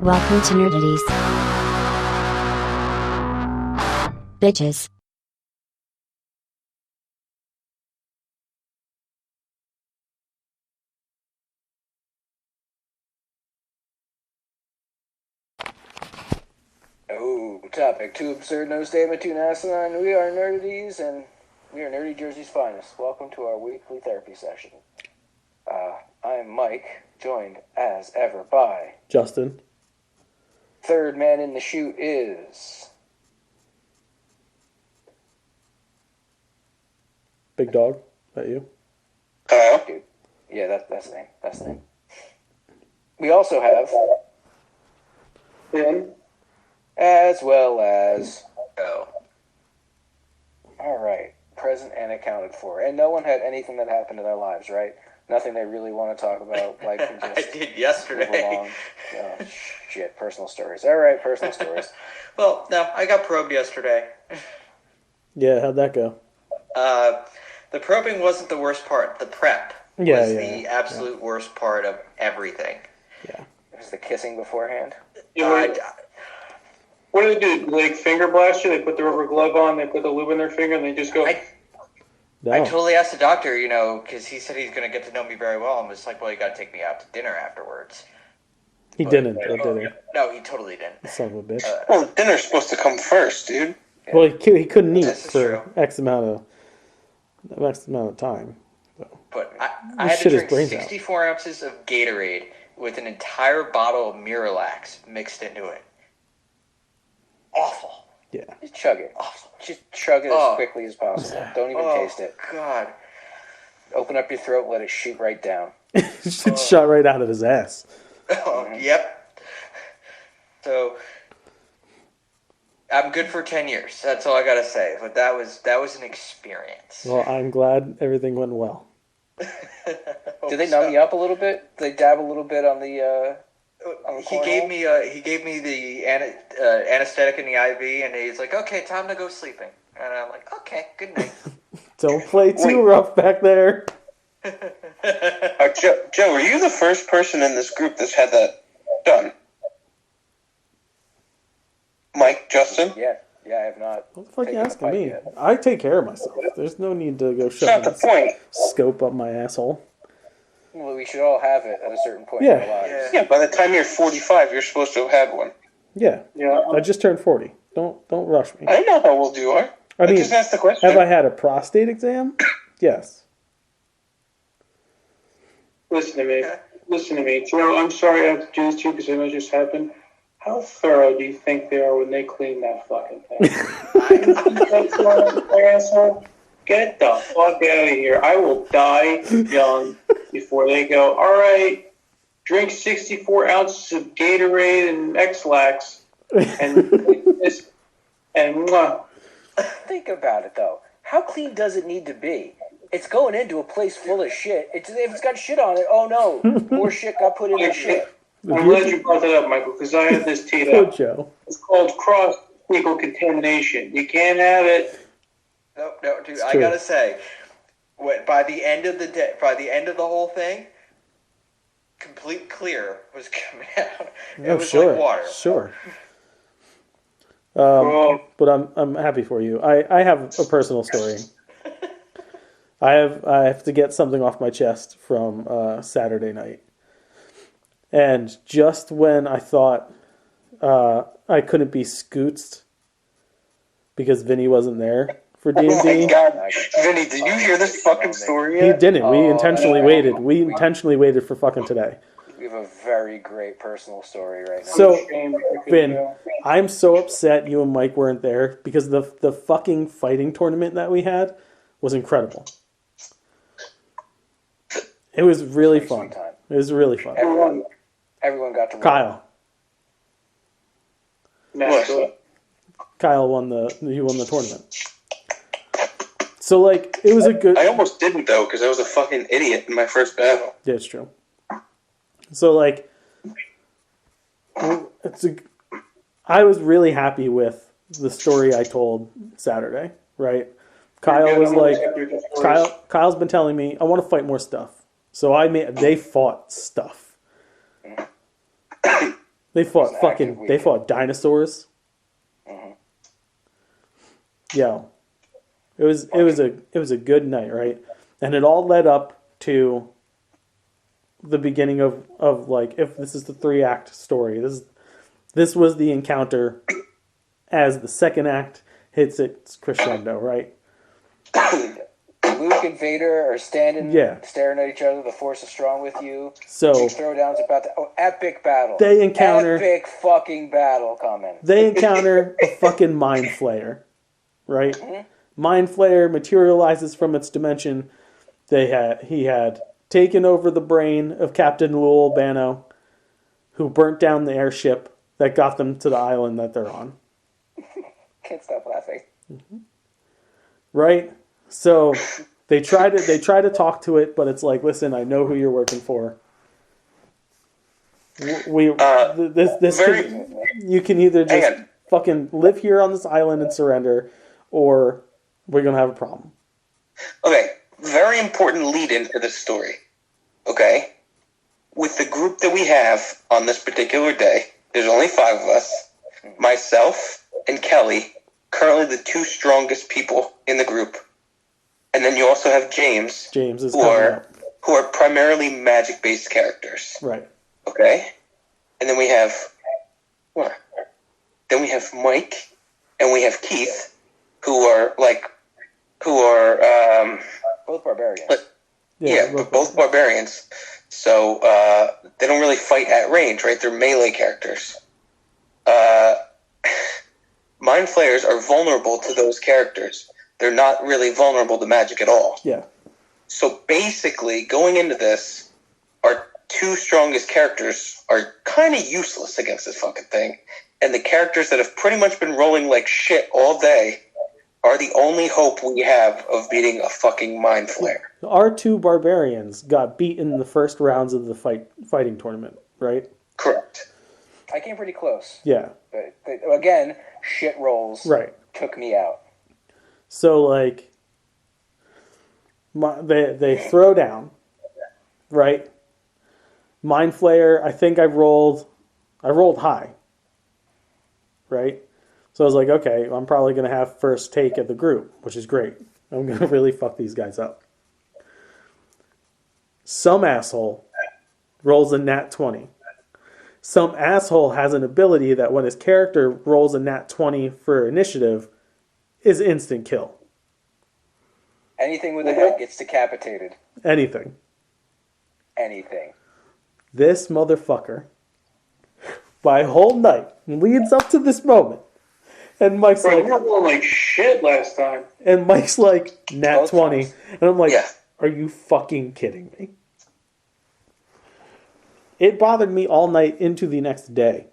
Welcome to Nerdities. Bitches. Oh, topic. Too absurd, no statement, too asinine. We are Nerdities, and we are Nerdy Jersey's finest. Welcome to our weekly therapy session. I'm Mike, joined as ever by Justin. Third man in the chute is Big Dog. Is that you? Hello? Dude. Yeah, that's the name. That's the name. We also have Ben. As well as Alright. Present and accounted for. And no one had anything that happened in their lives, right? Nothing they really want to talk about. Like, just I did yesterday. Oh, shit. Personal stories. Alright, personal stories. Well, no, I got probed yesterday. Yeah, how'd that go? The probing wasn't the worst part. The prep was the absolute worst part of everything. Yeah. It was the kissing beforehand. What do they do? Like finger blast you? They put the rubber glove on, they put the lube in their finger, and they just go... I totally asked the doctor, because he said he's going to get to know me very well, and was like, well, you got to take me out to dinner afterwards. He didn't, did he? No, he totally didn't. Son of a bitch. Well, dinner's supposed to come first, dude. Yeah. Well, he couldn't eat This is for true. X amount of time. So. But I had to drink 64 ounces of Gatorade with an entire bottle of Miralax mixed into it. Awful. Yeah. Just chug it. Awful. Just chug it as quickly as possible. Don't even taste it. God. Open up your throat, let it shoot right down. It shot right out of his ass. Oh, yep. So I'm good for 10 years. That's all I gotta say. But that was an experience. Well, I'm glad everything went well. Did they numb you up a little bit? Did they dab a little bit on the He gave me the anesthetic in the IV, and he's like, "Okay, time to go sleeping." And I'm like, "Okay, good night." Don't play too rough back there. Joe, are you the first person in this group that's had that done? Mike, Justin? Yeah, I have not. What the fuck are you taken asking the me? bite yet. I take care of myself. There's no need to go That's not the shove point. scope up my asshole. Well, we should all have it at a certain point in Yeah. our lives. Yeah, by the time you're 45, you're supposed to have had one. Yeah. Yeah. I just turned 40. Don't rush me. I know how old you are. I mean, just asked the question. have I had a prostate exam? Yes. Listen to me. Joe, I'm sorry I have to do this to you because I know it just happened. How thorough do you think they are when they clean that fucking thing? Asshole? Get the fuck out of here. I will die young before they go, all right, drink 64 ounces of Gatorade and X-Lax and this and mwah. Think about it, though. How clean does it need to be? It's going into a place full of shit. If it's got shit on it, oh no, more shit got put in the shit. I'm glad you brought that up, Michael, because I had this teed Good, up. Joe. It's called cross-fecal contamination. You can't have it. No, dude. It's I true. gotta say, by the end of the whole thing, complete clear was coming out. It was like water. Sure. Well, But I'm happy for you. I have a personal story. I have to get something off my chest from Saturday night, and just when I thought I couldn't be scootsed because Vinny wasn't there for D&D. Oh my god. Vinny, did you hear this fucking story He yet? didn't. We intentionally no. waited. We intentionally waited for fucking today. We have a very great personal story right now. So, shame. Vin, I'm so upset you and Mike weren't there because the fucking fighting tournament that we had was incredible. It was really fun. Time. It was really fun. Everyone got to win. Kyle. What? Kyle won the tournament. So like it was a good. I almost didn't, though, because I was a fucking idiot in my first battle. Yeah, it's true. So like, I was really happy with the story I told Saturday. Right? Kyle was like, Kyle's been telling me I want to fight more stuff. So they fought stuff. They fought It was an active fucking. They weekend. fought dinosaurs. Mhm. Yeah, it was a good night, right? And it all led up to the beginning of like, if this is the 3-act story, this was the encounter as the second act hits its crescendo, right? Luke and Vader are standing, Yeah. staring at each other. The Force is strong with you. So Big throwdown's about to. Oh, epic battle. They encounter- Epic fucking battle coming. they encounter a fucking mind flayer, right? Mind flayer materializes from its dimension. He had taken over the brain of Captain Lul Bano, who burnt down the airship that got them to the island that they're on. Can't stop laughing. Right? So they try to talk to it, but it's like, listen, I know who you're working for. You can either Hang just on. fucking live here on this island and surrender, or we're gonna have a problem. Okay, very important lead into this story. Okay? With the group that we have on this particular day, there's only 5 of us. Myself and Kelly, currently the 2 strongest people in the group. And then you also have James, James is who coming are up. who are primarily magic-based characters. Right. Okay? And then we have what? Then we have Mike and we have Keith, who are Both barbarians. but both barbarians. So they don't really fight at range, right? They're melee characters. Mind flayers are vulnerable to those characters. They're not really vulnerable to magic at all. Yeah. So basically, going into this, our 2 strongest characters are kind of useless against this fucking thing. And the characters that have pretty much been rolling like shit all day are the only hope we have of beating a fucking mind flayer. Our 2 barbarians got beat in the first rounds of the fighting tournament, right? Correct. I came pretty close. Yeah. But again, shit rolls Right. took me out. So like, they throw down, right? Mind Flayer. I think I rolled high, right? So I was like, okay, I'm probably gonna have first take at the group, which is great. I'm gonna really fuck these guys up. Some asshole rolls a nat 20. Some asshole has an ability that when his character rolls a nat 20 for initiative, is instant kill. Anything with a head gets decapitated. Anything. Anything. This motherfucker, my whole night leads up to this moment, and Mike's Bro, like, you were rolling like shit last time. nat Both 20, times. and I'm like, Yeah. are you fucking kidding me? It bothered me all night into the next day.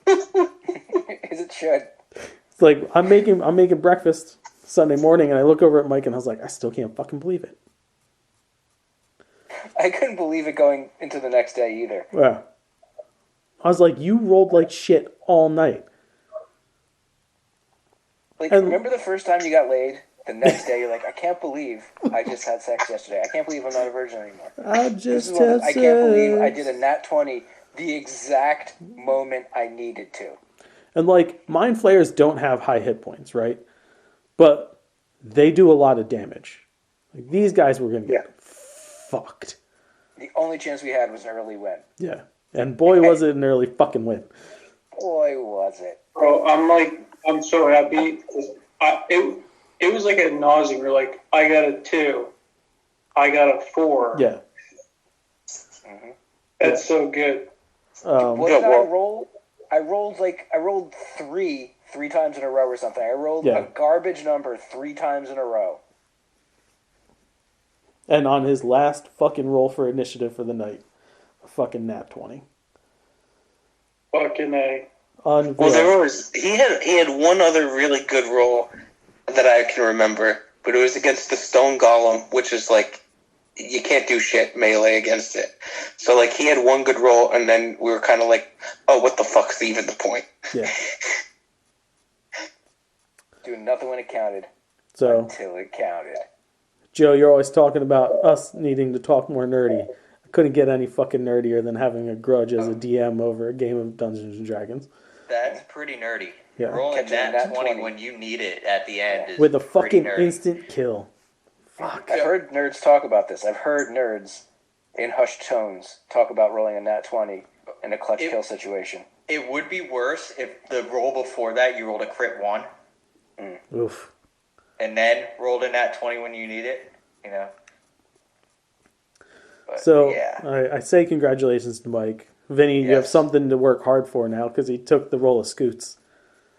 As it should. It's like I'm making breakfast Sunday morning, and I look over at Mike, and I was like, I still can't fucking believe it. I couldn't believe it going into the next day either. Yeah. I was like, you rolled like shit all night. Like, And- remember the first time you got laid? The next day, you're like, I can't believe I just had sex yesterday. I can't believe I'm not a virgin anymore. I This just is one had of- I can't believe I sex. did a nat 20 the exact moment I needed to. And like, mind flayers don't have high hit points, right? But they do a lot of damage. Like, these guys were gonna get fucked. The only chance we had was an early win. Yeah. And boy, was it an early fucking win. Boy, was it. Bro, I'm so happy. It was like a nausea. We're like, I got a 2. I got a 4. Yeah. That's so good. What Yeah, did I well- roll? I rolled three times in a row or something. I rolled Yeah. a garbage number 3 times in a row. And on his last fucking roll for initiative for the night, a fucking nat 20. Fucking A. Unreal. Well, he had one other really good roll that I can remember, but it was against the Stone Golem, which is like you can't do shit melee against it. So like he had one good roll, and then we were kind of like, oh, what the fuck's even the point? Yeah. Doing nothing when it counted So, until it counted. Joe, you're always talking about us needing to talk more nerdy. A couldn't get any fucking nerdier than having a grudge as a DM over a game of Dungeons and Dragons. That's pretty nerdy. Yeah. Rolling Catching a that nat 20 20. when you need it at the end is With a pretty fucking nerdy. instant kill. Fuck. I've heard nerds talk about this. I've heard nerds in hushed tones talk about rolling a nat 20 in a clutch kill situation. It would be worse if the roll before that you rolled a crit 1 Oof. and then rolled a nat 20 when you need it, you know. But, So yeah. I say congratulations to Mike. Vinny, you have Yes. something to work hard for now because he took the role of Scoots.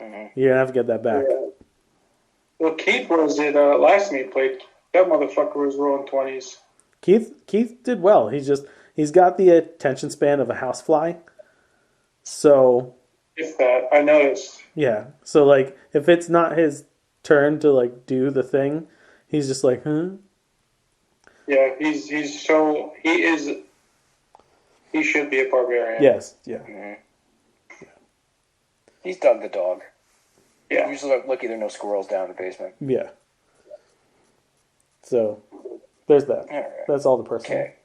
Mm-hmm. You're going to have to get that back. Well, Keith was it last time he played. That motherfucker was rolling 20s. Keith did well. He's got the attention span of a housefly. So If that, I noticed. yeah. So like if it's not his turn to like do the thing, he's just like, huh? Yeah, he should be a barbarian. Yes. Yeah. He's dug the dog. Yeah. Usually lucky there are no squirrels down in the basement. Yeah. So there's that. All right. That's all the personal. Okay.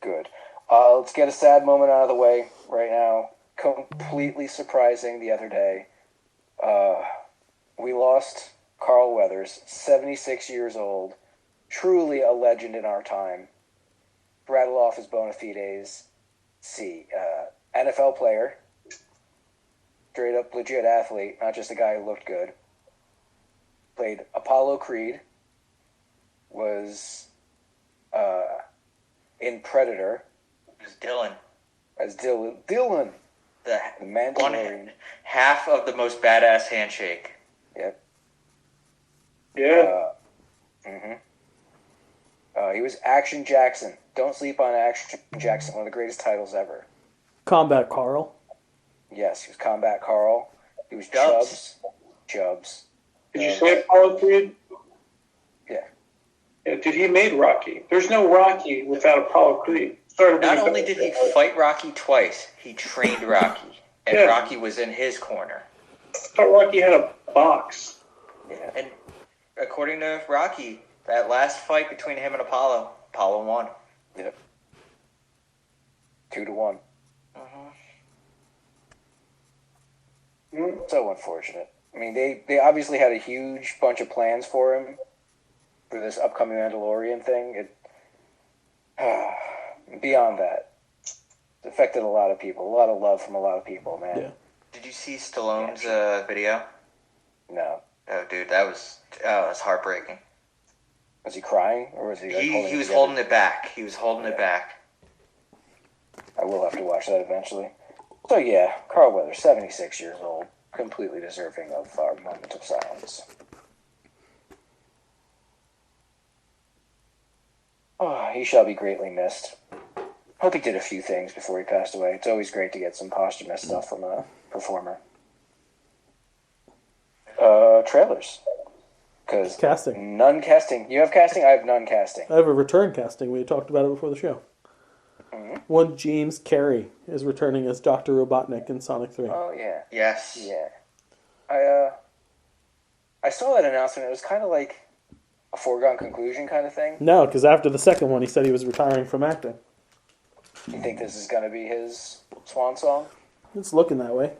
Good. Let's get a sad moment out of the way right now. Completely surprising the other day. We lost Carl Weathers, 76 years old. Truly a legend in our time. Rattle off his bona fides. See, NFL player. Straight up legit athlete, not just a guy who looked good. Played Apollo Creed. Was in Predator It was Dylan. as Dylan, The the Mandalorian. half of the most badass handshake. Yep. Yeah. He was Action Jackson. Don't sleep on Action Jackson, one of the greatest titles ever. Combat Carl. Yes, he was Combat Carl. He was Chubbs. Chubbs. Did you say Apollo Creed? Yeah. Yeah, dude, he made Rocky. There's no Rocky without Apollo Creed. Not only did he fight Rocky twice, he trained Rocky. And Yeah. Rocky was in his corner. I thought Rocky had a box. And according to Rocky, that last fight between him and Apollo won. Yep. 2-1. So unfortunate. I mean, they obviously had a huge bunch of plans for him for this upcoming Mandalorian thing. Beyond that, it affected a lot of people. A lot of love from a lot of people, man. Yeah. Did you see Stallone's video? No. Oh, dude, that was heartbreaking. Was he crying or was he? Like, He was together? holding it back. He was holding it back. I will have to watch that eventually. So yeah, Carl Weathers, 76 years old, completely deserving of our moment of silence. Oh, he shall be greatly missed. Hope he did a few things before he passed away. It's always great to get some posthumous stuff from a performer. Trailers. Because Casting. none casting. You have casting, I have none casting. I have a return casting. We talked about it before the show. One James Carey is returning as Dr. Robotnik in Sonic 3. Oh yeah. Yes. Yeah. I saw that announcement. It was kind of like a foregone conclusion kind of thing. No, because after the second one, he said he was retiring from acting. You think this is going to be his swan song? It's looking that way.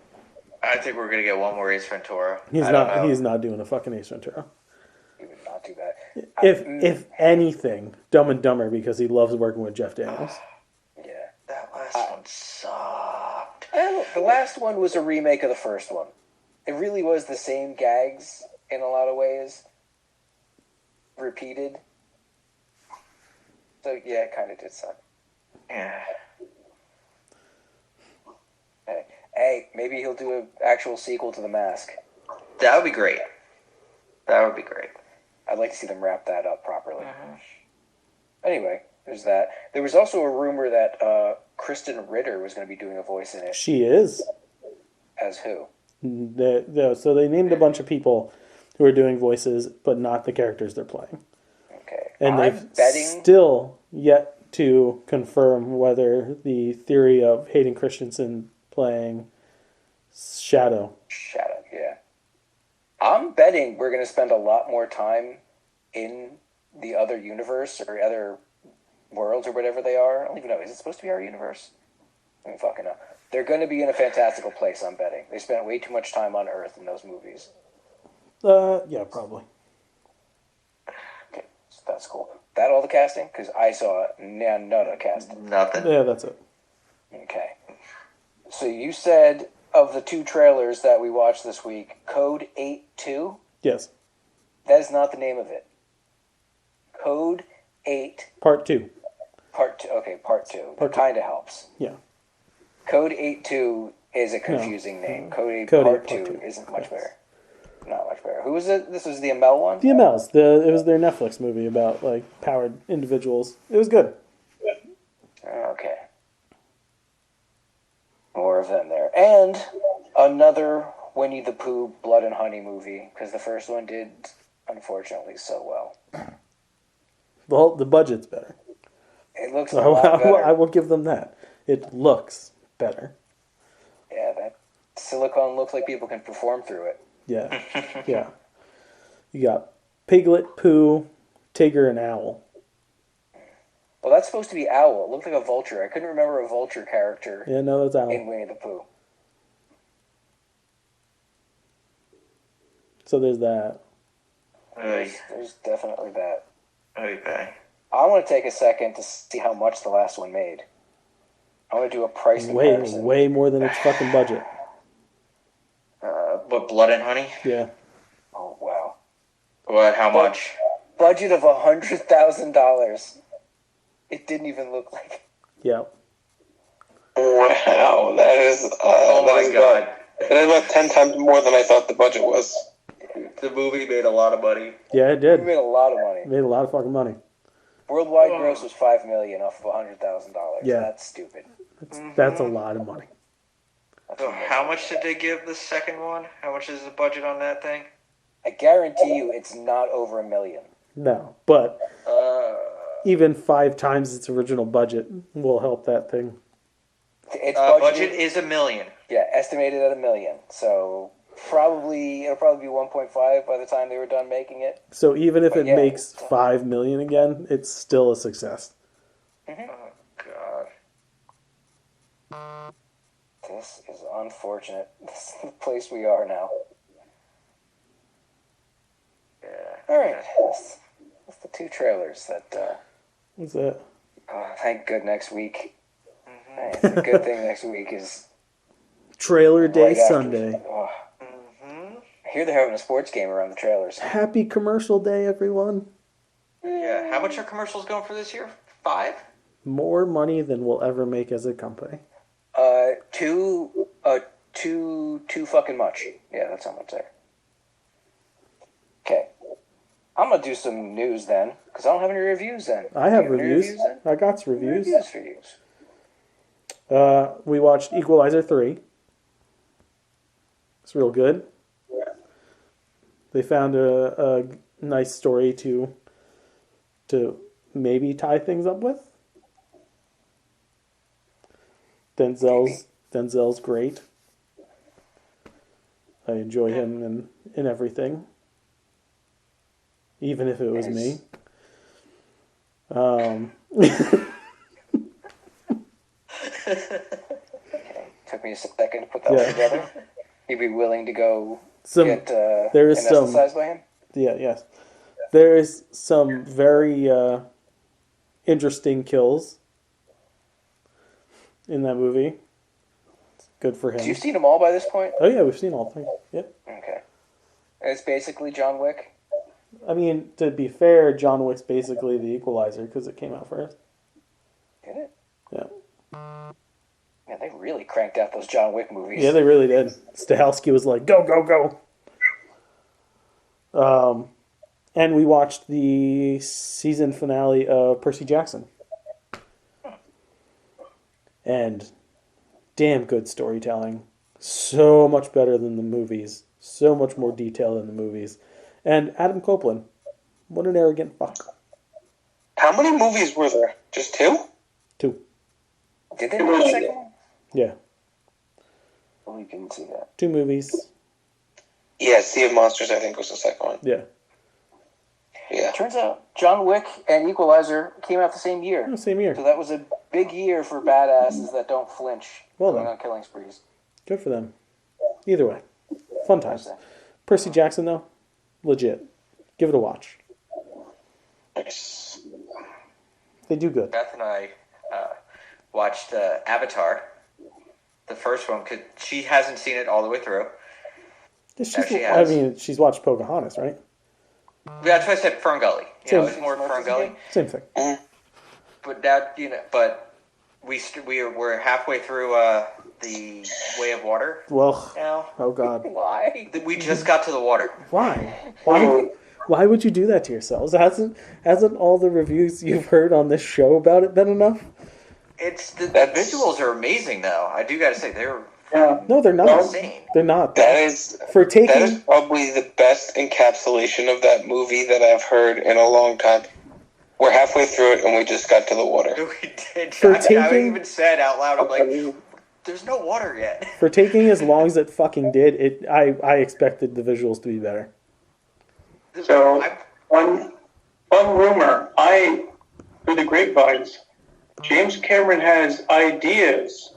I think we're gonna get one more Ace Ventura. He's I don't not. know. He's not doing a fucking Ace Ventura. He would not do that. If anything, Dumb and Dumber because he loves working with Jeff Daniels. Yeah. That last one sucked. The last one was a remake of the first one. It really was the same gags in a lot of ways, repeated. So yeah, it kind of did suck. Yeah. Hey, maybe he'll do an actual sequel to The Mask. That would be great. That would be great. I'd like to see them wrap that up properly. Anyway, there's that. There was also a rumor that Kristen Ritter was going to be doing a voice in it. She is. As who? So they named a bunch of people who are doing voices, but not the characters they're playing. Okay. And I'm they've betting... still yet to confirm whether the theory of Hayden Christensen playing Shadow. Shadow, yeah. I'm betting we're going to spend a lot more time in the other universe or other worlds or whatever they are. I don't even know. Is it supposed to be our universe? I don't fucking know. They're going to be in a fantastical place, I'm betting. They spent way too much time on Earth in those movies. Yeah, probably. Okay, so that's cool. That all the casting? Because I saw none of casting. Nothing. Yeah, that's it. Okay. So you said of the 2 trailers that we watched this week, Code 8-2? Yes. That is not the name of it. Code 8, Part 2. Part 2. Okay, Part 2. Part That two. kind of helps. Yeah. Code 8-2 is a confusing name. Code 8 Code 8 Part Part 2 2. isn't much better. Not much better. Who was it? This was the ML one? The MLs. It was their Netflix movie about like powered individuals. It was good. Okay. More of them there. And another Winnie the Pooh Blood and Honey movie, because the first one did, unfortunately, so well. Well, the budget's better. It looks a lot better. I will give them that. It looks better. Yeah, that silicone looks like people can perform through it. Yeah. Yeah. You got Piglet, Pooh, Tigger, and Owl. Well, that's supposed to be Owl. It looked like a vulture. I couldn't remember a vulture character Yeah, no, that's Owl. in Winnie the Pooh. So there's that. There's definitely that. Okay. I want to take a second to see how much the last one made. I want to do a price comparison. Way more than its fucking budget. What, Blood and Honey? Yeah. Oh, wow. What? How much? Budget of $100,000. It didn't even look like. Yeah. Wow, that is. Oh that my is god. That is about 10 times more than I thought the budget was. The movie made a lot of money. Yeah, it It did. made a lot of money. It made a lot of fucking money. Worldwide gross was $5 million off of $100,000. Yeah. That's stupid. That's a lot of money. So how much did they give the second one? How much is the budget on that thing? I guarantee you, it's not over $1 million. No, but Uh, even 5 times its original budget will help that thing. Its budget is $1 million. yeah, estimated at $1 million. So it'll probably be 1.5 by the time they were done making it. So even if But it yeah. makes 5 million again, it's still a success. Oh god. This is unfortunate. This is the place we are now. Yeah. All right, that's the 2 trailers that. What's that? Thank good next week. Hey, it's a good thing next week is Trailer Day right after- Sunday. Oh. I hear they're having a sports game around the trailers. Happy commercial day, everyone. Yeah. How much are commercials going for this year? 5? More money than we'll ever make as a company. Too fucking much. Yeah, that's how much there. Okay. I'm gonna do some news then, because I don't have any reviews then. I have You any reviews. then? I got some reviews. Reviews for you. We watched Equalizer 3. It's real good. They found a nice story to maybe tie things up with. Denzel's great. I enjoy him in everything, even if it was me. Took me a second to put that one together. You'd be willing to go get there is some anesthetized by him? yes. There is some very interesting kills in that movie. It's good for him. So you've seen them all by this point? Oh yeah, we've seen all 3. Yep. Okay. And it's basically John Wick? I mean, to be fair, John Wick's basically the Equalizer because it came out first. Did it? Yeah. Man, they really cranked out those John Wick movies. Yeah, they really did. Stahelski was like, go, go, go. And we watched the season finale of Percy Jackson. And damn good storytelling. So much better than the movies. So much more detail than the movies. And Adam Copeland. What an arrogant fuck. How many movies were there? Just 2? 2. Did they make a second one? Yeah. Oh, you didn't see that. 2 movies. Yeah, Sea of Monsters, I think, was the second one. Yeah. Yeah. Turns out John Wick and Equalizer came out the same year. Oh, same year. So that was a big year for badasses that don't flinch Well going done. on killing sprees. Good for them. Either way, fun times. Interesting. Percy Jackson though, legit. Give it a watch. Nice. They do good. Beth and I watched Avatar, the first one, because she hasn't seen it all the way through. She's, she I has. mean, she's watched Pocahontas, right? Yeah, that's why I said Fern Gully. You know, Same. it's more Fern Gully. Same thing. But that, but we're halfway through the Way of Water Well, now. oh god, Why? We just got to the water. why? Why would you do that to yourselves? Hasn't all the reviews you've heard on this show about it been enough? It's the That's- visuals are amazing, though. I do got to say they're Yeah. No, they're not. insane. They're not. That is For that is taking probably the best encapsulation of that movie that I've heard in a long time. We're halfway through it and we just got to the water. We did. For I taking- even said out loud, I'm like, "There's no water yet." for taking as long as it fucking did, I expected the visuals to be better. So I- one rumor, through the grapevines, James Cameron has ideas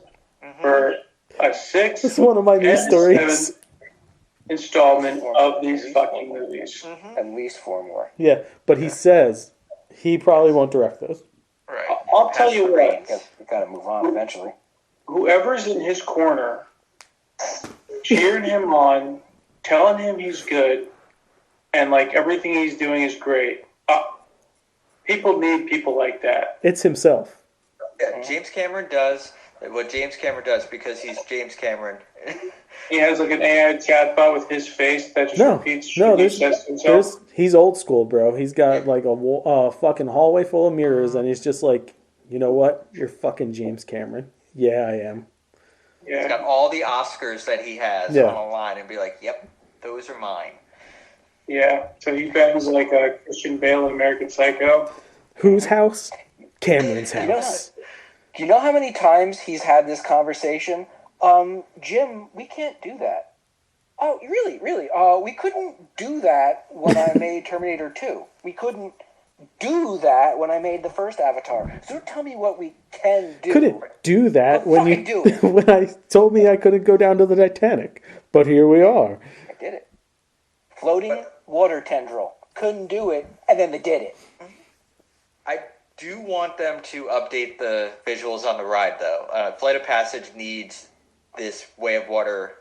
for a sixth It's one of my news and stories. seventh installment of these fucking movies. At least 4 more. Yeah, but he says he probably won't direct those. right. I'll tell you what, We gotta move on eventually. whoever's in his corner, cheering him on, telling him he's good, and like everything he's doing is great. People need people like that. It's himself. Yeah, James Cameron does what James Cameron does because he's James Cameron. He has like an AI chatbot with his face that just No, repeats no, what he there's says to himself. he's old school, bro. He's got like a fucking hallway full of mirrors, and he's just like, you know what? You're fucking James Cameron. Yeah, I am. He's Yeah. got all the Oscars that he has Yeah. on a line and be like, "Yep, those are mine." Yeah, so he bangs like a Christian Bale in American Psycho. Whose house? Cameron's You know, house. do you know how many times he's had this conversation? Jim, we can't do that. Oh, really? We couldn't do that when I made Terminator 2. We couldn't do that when I made the first Avatar. So tell me what we can do. Couldn't do that Well, when you fucking do when I told me I couldn't go down to the Titanic, but here we are. I did it. Floating water tendril. Couldn't do it, and then they did it. I do want them to update the visuals on the ride, though. Flight of Passage needs this Way of Water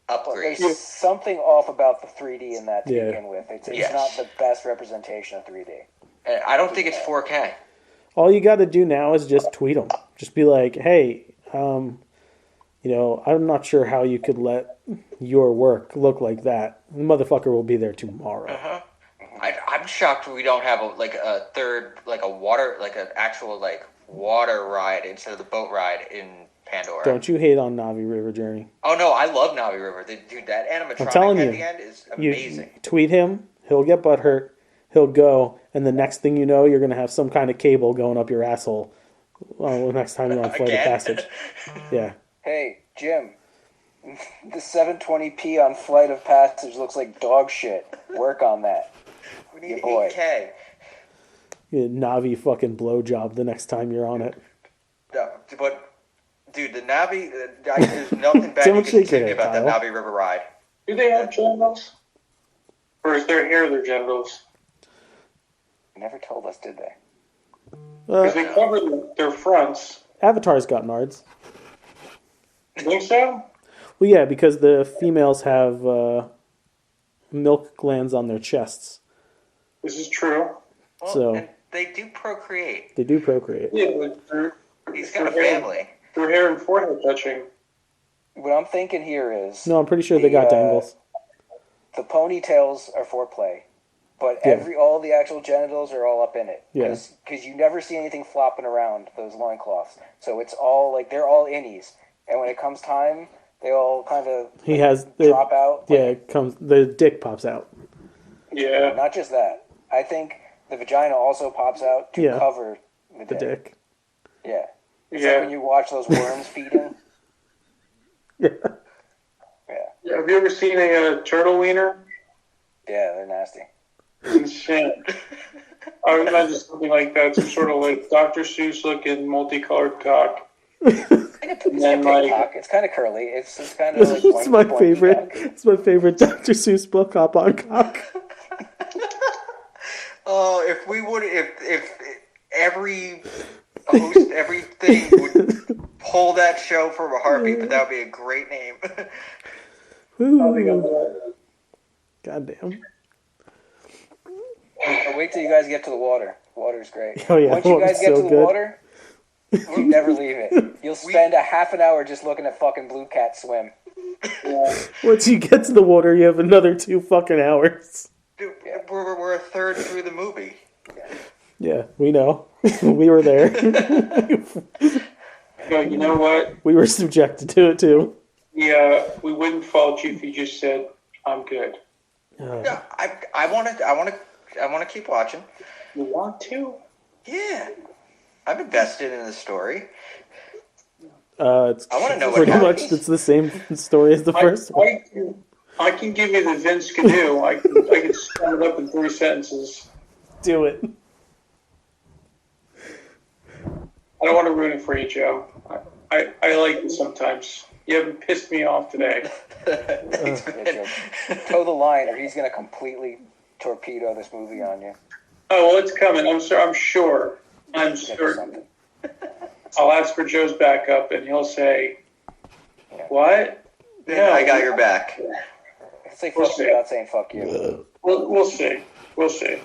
upgrade. There's something off about the 3D in that to Yeah. begin with. It's Yes. not the best representation of 3D. And I don't think it's 4K. All you got to do now is just tweet them. Just be like, hey, I'm not sure how you could let your work look like that. The motherfucker will be there tomorrow. I'm shocked we don't have a third, like an actual water ride instead of the boat ride in Pandora. Don't you hate on Navi River Journey? Oh no, I love Navi River. Dude, that animatronic telling at you, the end is You amazing. tweet him, he'll get butthurt, he'll go, and the next thing you know, you're going to have some kind of cable going up your asshole next time you're on Flight of Again? Passage. Yeah. Hey, Jim, the 720p on Flight of Passage looks like dog shit. Work on that. We need Yeah, boy. 8K. Navi fucking blowjob the next time you're on it. No, but dude, the Navi, there's nothing bad Don't you can shake say your head, about that Kyle. Navi River ride. Do they have genitals? Or is their hair their genitals? Never told us, did they? Because they cover their fronts. Avatar's got nards. You think so? Well, yeah, because the females have milk glands on their chests. This is true. Well, So- and they do procreate. They do procreate. Yeah, but He's got a their hair- family. Their hair and forehead touching. What I'm thinking here is No, I'm pretty sure they got dangles. the ponytails are foreplay, but Yeah. all the actual genitals are all up in it. Yeah. Because you never see anything flopping around those loincloths. So it's all they're all innies. And when it comes time, they all kind of He has drop out. Yeah, it comes the dick pops out. Yeah. Not just that. I think the vagina also pops out to Yeah. cover the The dick. dick. Yeah. It's Yeah. like when you watch those worms feeding. Yeah. Yeah. Have you ever seen a turtle wiener? Yeah, they're nasty. Insane. I would imagine something like that, some sort of like Dr. Seuss looking multicolored cock. It's then, a like- peacock. It's kind of curly. It's kind of like It's my pointy favorite. peacock. It's my favorite Dr. Seuss book, Hop on Cock. Oh, if every host, everything would pull that show from a heartbeat, but that would be a great name. Ooh. Goddamn. Wait till you guys get to the water. Water's great. Oh, yeah, Once you water's guys get so to the good. water, you never leave it. You'll spend a half an hour just looking at fucking blue cat swim. Once you get to the water, you have another 2 fucking hours. Dude, we're a third through the movie. Yeah, we know. We were there. No, you know what? We were subjected to it too. Yeah, we wouldn't fault you if you just said, "I'm good." Yeah, I want to keep watching. You want to? Yeah, I'm invested in the story. It's I wanna know what pretty much happens. it's the same story as the first one. I can give you the Vince Canoe. I can sum it up in 3 sentences. Do it. I don't want to ruin it for you, Joe. I like it sometimes. You haven't pissed me off today. Yeah, Joe. Toe the line, or he's gonna completely torpedo this movie on you. Oh well, it's coming. I'm sure. I'm Get sure. something. I'll ask for Joe's backup, and he'll say, "What?" Yeah, I got your back. It's like We'll fuck see. you without saying fuck you. We'll see. We'll see.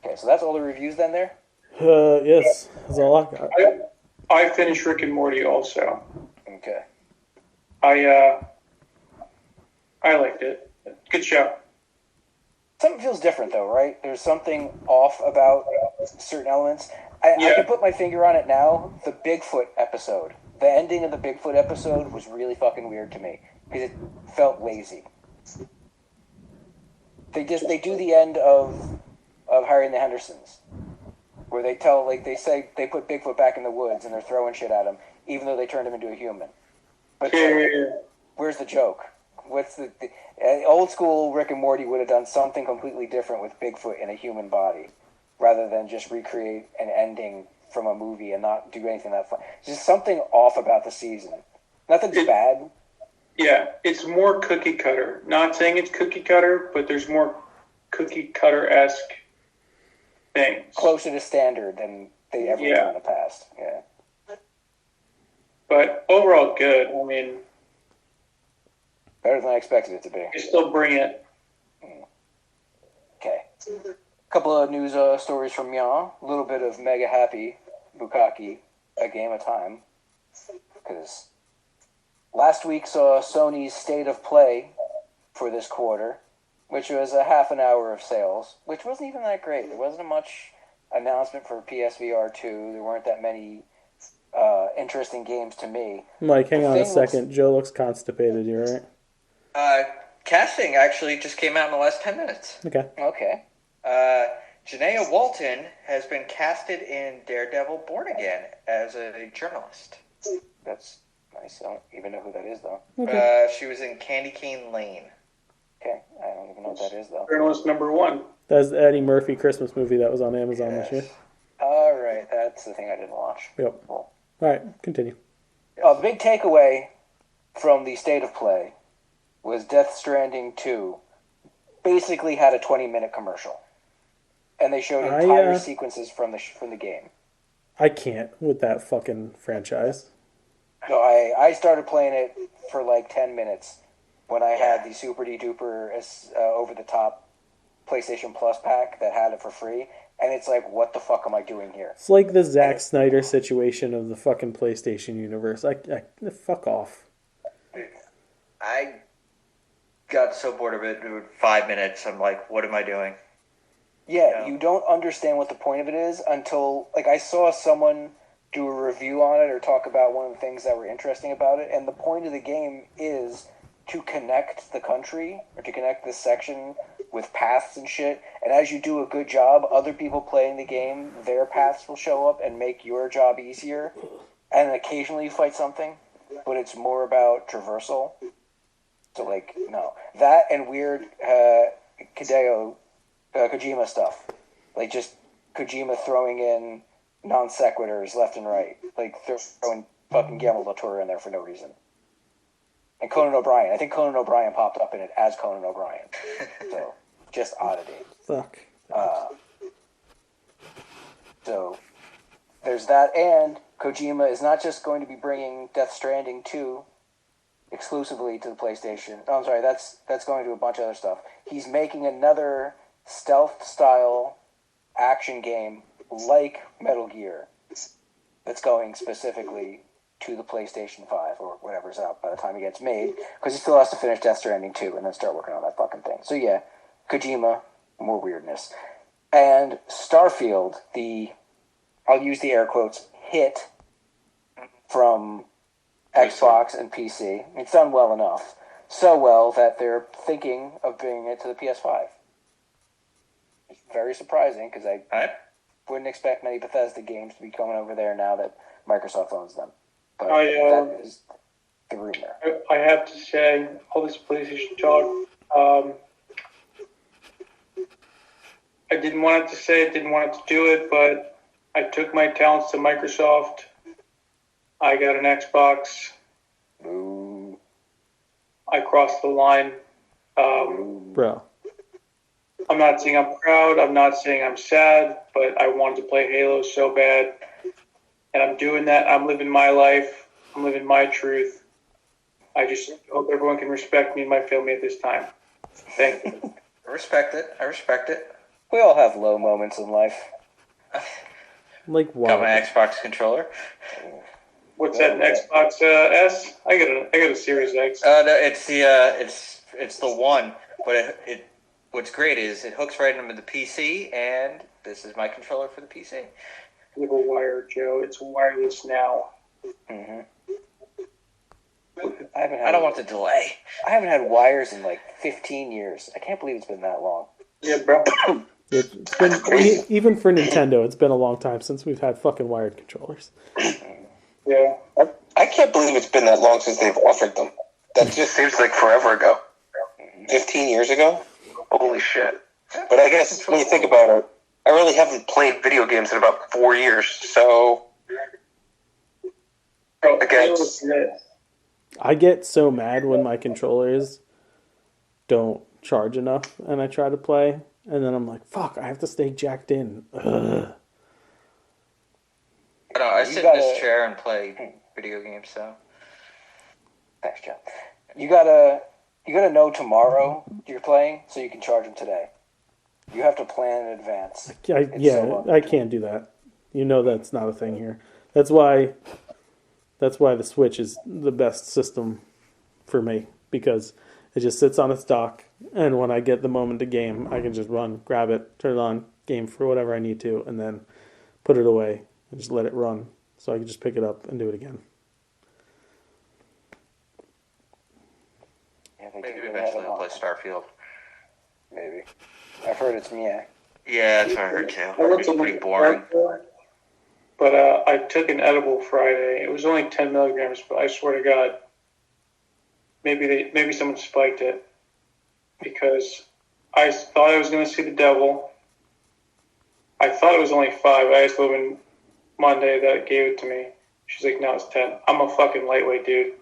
Okay, so that's all the reviews then there? Yes, that's all I got. I finished Rick and Morty also. Okay. I liked it. Good show. Something feels different though, right? There's something off about certain elements. I Yeah. can put my finger on it now. The Bigfoot episode. The ending of the Bigfoot episode was really fucking weird to me. Because it felt lazy. They do the end of Harry and the Hendersons. Where they say they put Bigfoot back in the woods and they're throwing shit at him, even though they turned him into a human. But Yeah. where's the joke? What's the old school Rick and Morty would have done something completely different with Bigfoot in a human body, rather than just recreate an ending from a movie and not do anything that fun. Just something off about the season. Nothing's bad. Yeah, it's more cookie cutter. Not saying it's cookie cutter, but there's more cookie cutter-esque things. Closer to standard than they ever done in the past. Yeah. But overall, good. I mean, Better than I expected it to be. they still bring it. Okay. Couple of news stories from Mia. A little bit of Mega Happy Bukkake, a game of time. Because last week saw Sony's State of Play for this quarter, which was a half an hour of sales, which wasn't even that great. There wasn't much announcement for PSVR 2. There weren't that many interesting games to me. Mike, hang The on a thing second. Joe looks constipated. You all right? Casting actually just came out in the last 10 minutes. Okay. Okay. Janaea Walton has been casted in Daredevil Born Again as a journalist. That's nice. I don't even know who that is, though. She was in Candy Cane Lane. Okay. I don't even know what that is, though. Journalist number 1. That's the Eddie Murphy Christmas movie that was on Amazon this year. All right. That's the thing I didn't watch. Yep. Cool. All right, continue. The big takeaway from the State of Play was Death Stranding 2 basically had a 20-minute commercial. And they showed entire sequences from the game. I can't with that fucking franchise. So I started playing it for like 10 minutes when I had the super duper over-the-top PlayStation Plus pack that had it for free. And it's like, what the fuck am I doing here? It's like the Zack Snyder situation of the fucking PlayStation universe. I fuck off. I got so bored of it in 5 minutes. I'm like, what am I doing? Yeah, you don't understand what the point of it is until, like, I saw someone do a review on it or talk about one of the things that were interesting about it, and the point of the game is to connect the country, or to connect this section with paths and shit, and as you do a good job, other people playing the game, their paths will show up and make your job easier, and occasionally you fight something, but it's more about traversal. So, like, no. That and weird, Kojima stuff, like just Kojima throwing in non sequiturs left and right, like throwing fucking Guillermo del Toro in there for no reason. And Conan O'Brien. I think Conan O'Brien popped up in it as Conan O'Brien. So, just oddity. Fuck. So, there's that. And Kojima is not just going to be bringing Death Stranding 2 exclusively to the PlayStation. Oh, I'm sorry, that's going to a bunch of other stuff. He's making another stealth-style action game like Metal Gear that's going specifically to the PlayStation 5 or whatever's out by the time it gets made, because he still has to finish Death Stranding 2 and then start working on that fucking thing. So yeah, Kojima, more weirdness. And Starfield, I'll use the air quotes, hit from Xbox and PC. It's done well enough. So well that they're thinking of bringing it to the PS5. It's very surprising, because I wouldn't expect many Bethesda games to be coming over there now that Microsoft owns them. But that is the rumor. I have to say, all this PlayStation talk, I didn't want it to say it, didn't want it to do it, but I took my talents to Microsoft. I got an Xbox. Ooh. I crossed the line. Bro. I'm not saying I'm proud. I'm not saying I'm sad, but I wanted to play Halo so bad. And I'm doing that. I'm living my life. I'm living my truth. I just hope everyone can respect me and my family at this time. Thank you. I respect it. We all have low moments in life. Like what? Got my Xbox controller. What's that, an Xbox S? I got a Series X. No, it's the one. But what's great is it hooks right into the PC, and this is my controller for the PC. You have a wire, Joe. It's wireless now. Mm-hmm. I don't want the delay. I haven't had wires in like 15 years. I can't believe it's been that long. Yeah, bro. It's been, even for Nintendo, it's been a long time since we've had fucking wired controllers. Yeah. I can't believe it's been that long since they've offered them. That just seems like forever ago. 15 years ago? Holy shit. But I guess when you think about it, I really haven't played video games in about 4 years, so I guess. I get so mad when my controllers don't charge enough and I try to play, and then I'm like, fuck, I have to stay jacked in. Ugh. I don't know, I sit in this chair and play video games, so. Thanks, John. You gotta know tomorrow you're playing so you can charge them today. You have to plan in advance. I can't do that. You know that's not a thing here. That's why the Switch is the best system for me, because it just sits on its dock, and when I get the moment to game, I can just run, grab it, turn it on, game for whatever I need to, and then put it away and just let it run, so I can just pick it up and do it again. Yeah, Maybe eventually I'll play Starfield. Maybe. I've heard it's Mia. Yeah, that's what I heard too. It's Pretty boring. But I took an edible Friday. It was only 10 milligrams, but I swear to God, maybe someone spiked it, because I thought I was going to see the devil. I thought it was only 5. I asked the woman Monday that gave it to me. She's like, no, it's 10. I'm a fucking lightweight, dude.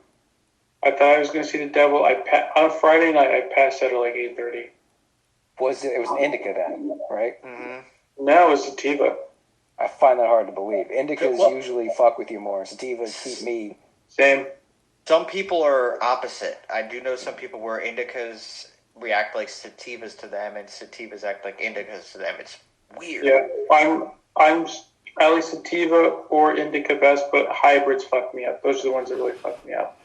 I thought I was going to see the devil. On a Friday night, I passed out at like 8:30. It was an indica then, right? Mm-hmm. Now it's sativa. I find that hard to believe. Indicas usually fuck with you more. Sativas keep me. Same. Some people are opposite. I do know some people where indicas react like sativas to them, and sativas act like indicas to them. It's weird. Yeah, I'm at least sativa or indica best, but hybrids fuck me up. Those are the ones that really fuck me up.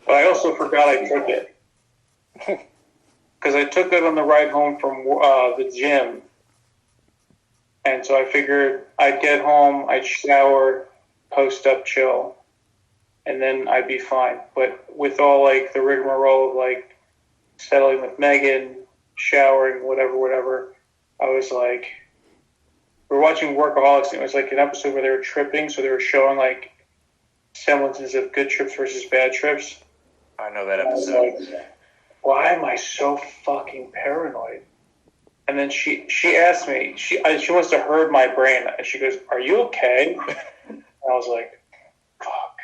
But I also forgot I took it. Because I took it on the ride home from the gym. And so I figured I'd get home, I'd shower, post up, chill, and then I'd be fine. But with all like the rigmarole of like settling with Megan, showering, whatever, I was like, we were watching Workaholics, and it was like an episode where they were tripping, so they were showing like semblances of good trips versus bad trips. I know that And I was episode. like, why am I so fucking paranoid? And then she asked me, she wants to herd my brain, and she goes, "Are you okay?" And I was like, "Fuck."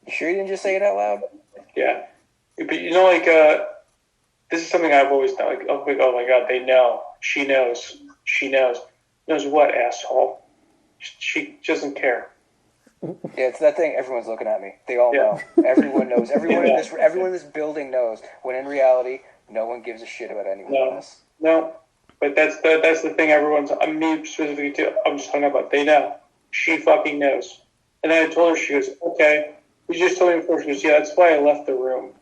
You sure you didn't just say it out loud? Yeah, but this is something I've always done. Like, oh my god, they know. She knows. She knows. Knows what, asshole? She doesn't care. Yeah, it's that thing. Everyone's looking at me. They all Yeah. know. Everyone knows. Everyone Yeah. in this building knows. When in reality, no one gives a shit about anyone else. No. But that's the thing. Me specifically too. I'm just hung up on. They know. She fucking knows. And then I told her. She goes, "Okay." You just told me before. She goes, "Yeah, that's why I left the room.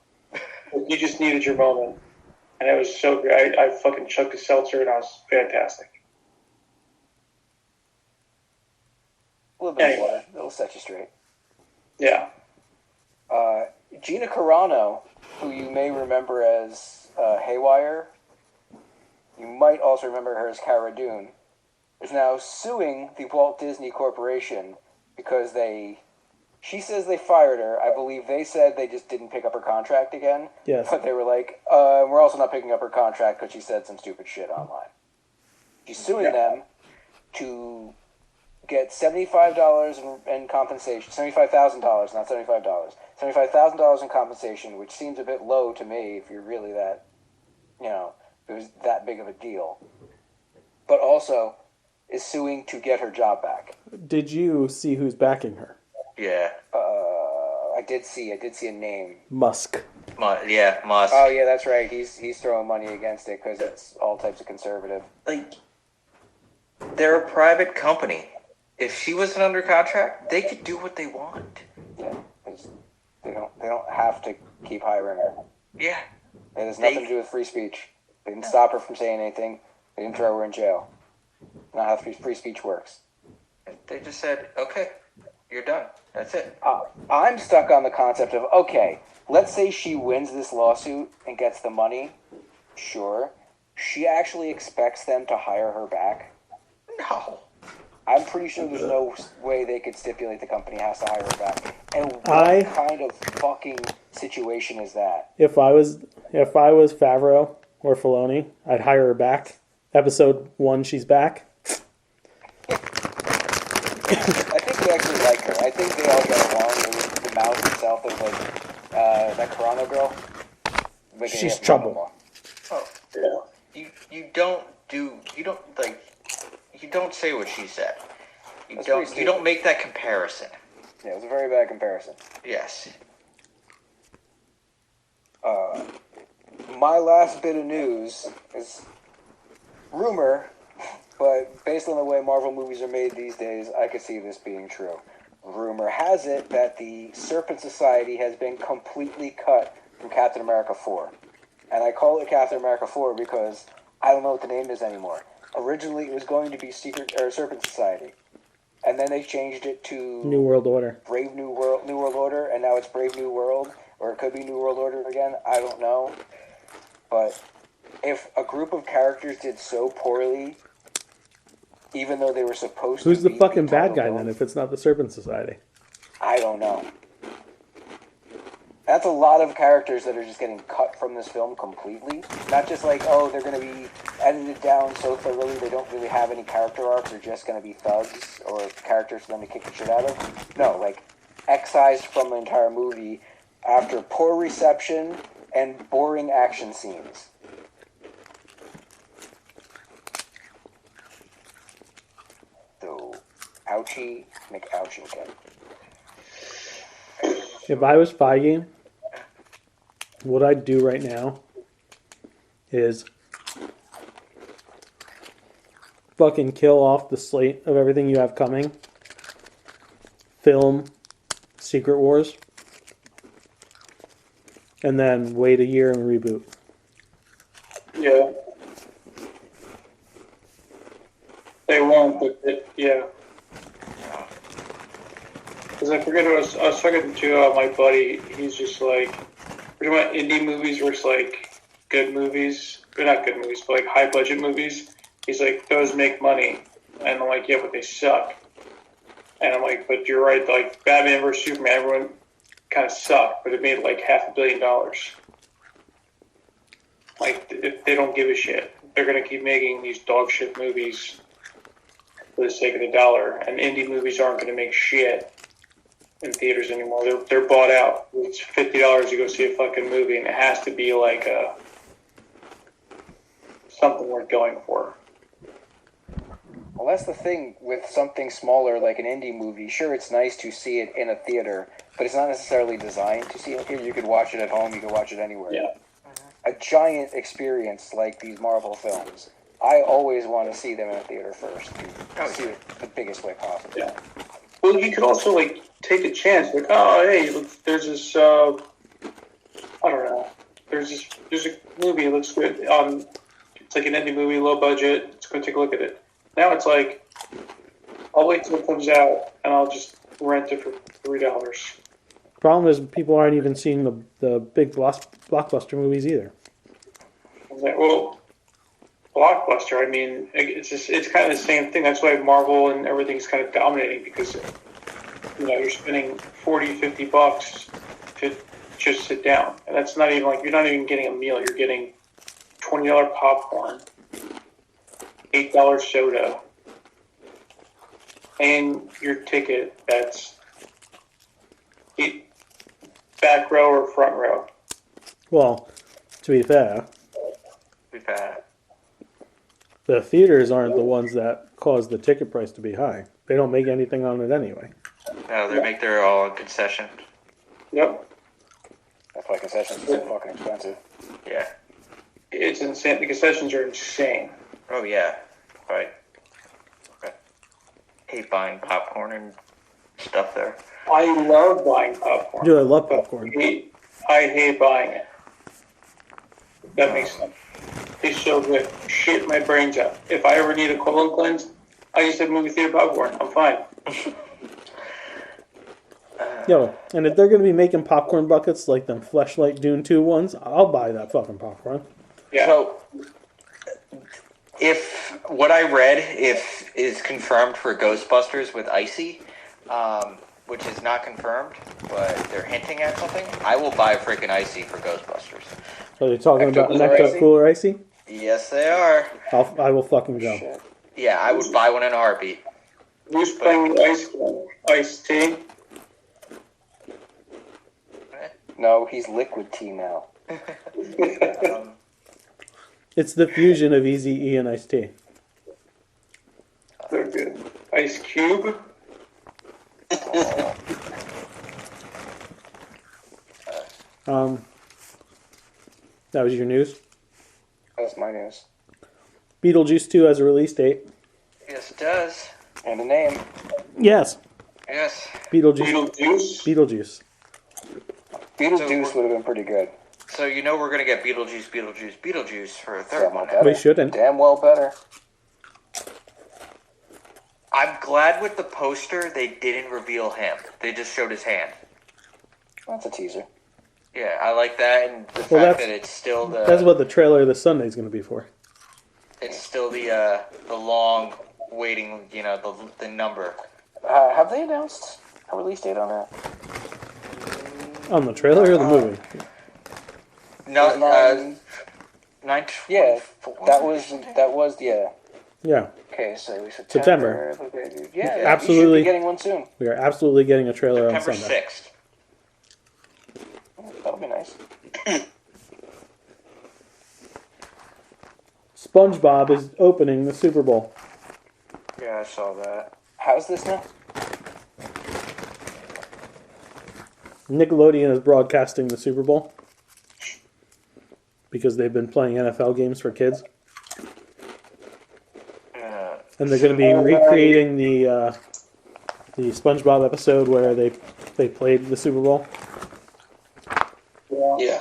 You just needed your moment." And it was so good. I fucking chugged a seltzer, and I was fantastic. A little bit of Anyway. water. It'll set you straight. Yeah. Gina Carano, who you may remember as Haywire, you might also remember her as Cara Dune, is now suing the Walt Disney Corporation because she says they fired her. I believe they said they just didn't pick up her contract again. Yes. But they were like, we're also not picking up her contract because she said some stupid shit online. She's suing them to get $75 in compensation, $75,000, not $75, $75,000 in compensation, which seems a bit low to me if you're really that, if it was that big of a deal. But also is suing to get her job back. Did you see who's backing her? Yeah. I did see a name. Musk. Musk. Oh yeah, that's right. He's throwing money against it because it's all types of conservative. Like, they're a private company. If she wasn't under contract, they could do what they want. Yeah, 'cause they don't have to keep hiring her. Yeah. It has nothing to do with free speech. They didn't stop her from saying anything. They didn't throw her in jail. Not how free speech works. They just said, okay, you're done. That's it. I'm stuck on the concept of, okay, let's say she wins this lawsuit and gets the money. Sure. She actually expects them to hire her back. No. I'm pretty sure there's no way they could stipulate the company has to hire her back. And what kind of fucking situation is that? If I was Favreau or Filoni, I'd hire her back. Episode 1, she's back. I think they actually like her. I think they all get along. It was the mouth itself that was like, that Carano girl. Making She's it trouble. Oh, Yeah. you don't say what she said. That's pretty You stupid. don't make that comparison. Yeah, it was a very bad comparison. Yes. My last bit of news is rumor, but based on the way Marvel movies are made these days, I could see this being true. Rumor has it that the Serpent Society has been completely cut from Captain America 4. And I call it Captain America 4 because I don't know what the name is anymore. Originally, it was going to be Serpent Society. And then they changed it to New World Order. Brave New World Order, and now it's Brave New World, or it could be New World Order again. I don't know. But if a group of characters did so poorly, even though they were supposed Who's to the be fucking bad eternal guy villains, then if it's not the Serpent Society? I don't know. That's a lot of characters that are just getting cut from this film completely. Not just like, oh, they're going to be edited down so thoroughly they don't really have any character arcs. They're just going to be thugs or characters for them to kick the shit out of. No, like, excised from the entire movie after poor reception and boring action scenes. So, ouchie, McOuchie again. If I was Feige, what I'd do right now is fucking kill off the slate of everything you have coming. Film Secret Wars. And then wait a year and reboot. Yeah. They won't, but yeah. Because I forget I was talking to my buddy. He's just like, we're talking about indie movies versus like good movies. Or not good movies, but like high budget movies. He's like, those make money. And I'm like, yeah, but they suck. And I'm like, but you're right. Like Batman vs Superman, everyone kind of sucked, but it made like $500 million. Like, if they don't give a shit. they're going to keep making these dog shit movies for the sake of the dollar, and indie movies aren't going to make shit in theaters anymore. They're bought out. It's $50 to go see a fucking movie, and it has to be like something worth going for. Well, that's the thing with something smaller like an indie movie. Sure, it's nice to see it in a theater, but it's not necessarily designed to see it here. You could watch it at home. You could watch it anywhere. Yeah. A giant experience like these Marvel films, I always want to see them in a theater first to see it the biggest way possible. Yeah. Well, you could also like take a chance. Like, oh, hey, look, there's this. I don't know. There's a movie. It looks good. It's like an indie movie, low budget. Let's go take a look at it. Now it's like, I'll wait till it comes out and I'll just rent it for $3. Problem is, people aren't even seeing the big blockbuster movies either. Like, well, Blockbuster, I mean, it's kind of the same thing. That's why Marvel and everything's kind of dominating, because you're spending $40-$50 to just sit down, and that's not even like, you're not even getting a meal. You're getting $20 popcorn, $8 soda, and your ticket. That's back row or front row. Well, to be fair, We've had. the theaters aren't the ones that cause the ticket price to be high. They don't make anything on it anyway. No, they make their all concession. Yep. That's why concessions are so fucking expensive. Yeah. It's insane. The concessions are insane. Oh yeah. Right. Okay. Hate buying popcorn and stuff there. I love buying popcorn. Dude, I love popcorn. I hate buying it. That makes sense. It's so good. Shit my brains out. If I ever need a colon cleanse, I just have movie theater popcorn. I'm fine. Yo, and if they're going to be making popcorn buckets like them Fleshlight Dune 2 ones, I'll buy that fucking popcorn. Yeah. So, if what I read is confirmed for Ghostbusters with Icy, which is not confirmed, but they're hinting at something, I will buy freaking Icy for Ghostbusters. Are you talking about an Ecto-Cooler Ecto Icy? Cooler Icy? Yes, they are. I will fucking go. Shit. Yeah, I would buy one in a heartbeat. Who's playing the ice cream? Ice tea? No, he's liquid tea now. It's the fusion of Easy E and Iced Tea. They're good. Ice Cube? That was your news. That's my news. Beetlejuice 2 has a release date. Yes, it does. And a name. Yes, Yes. Beetlejuice. Beetlejuice? Beetlejuice would have been pretty good. So we're gonna get Beetlejuice for a third Damn one. well better. We shouldn't. Damn well better. I'm glad with the poster they didn't reveal him. They just showed his hand. That's a teaser. Yeah, I like that, and the Well, fact that it's still That's what the trailer this Sunday is going to be for. it's still the long waiting, the number. Have they announced a release date on that? On the trailer or the movie? No, Nine- 9/24. Yeah, that was yeah. Yeah, Okay, so September. Okay, yeah, Absolutely. You should be getting one soon. we are absolutely getting a trailer on September Sunday. 6th. That'll be nice. SpongeBob is opening the Super Bowl. Yeah, I saw that. How's this now? Nickelodeon is broadcasting the Super Bowl because they've been playing NFL games for kids, and they're going to be recreating the SpongeBob episode where they played the Super Bowl. Yeah.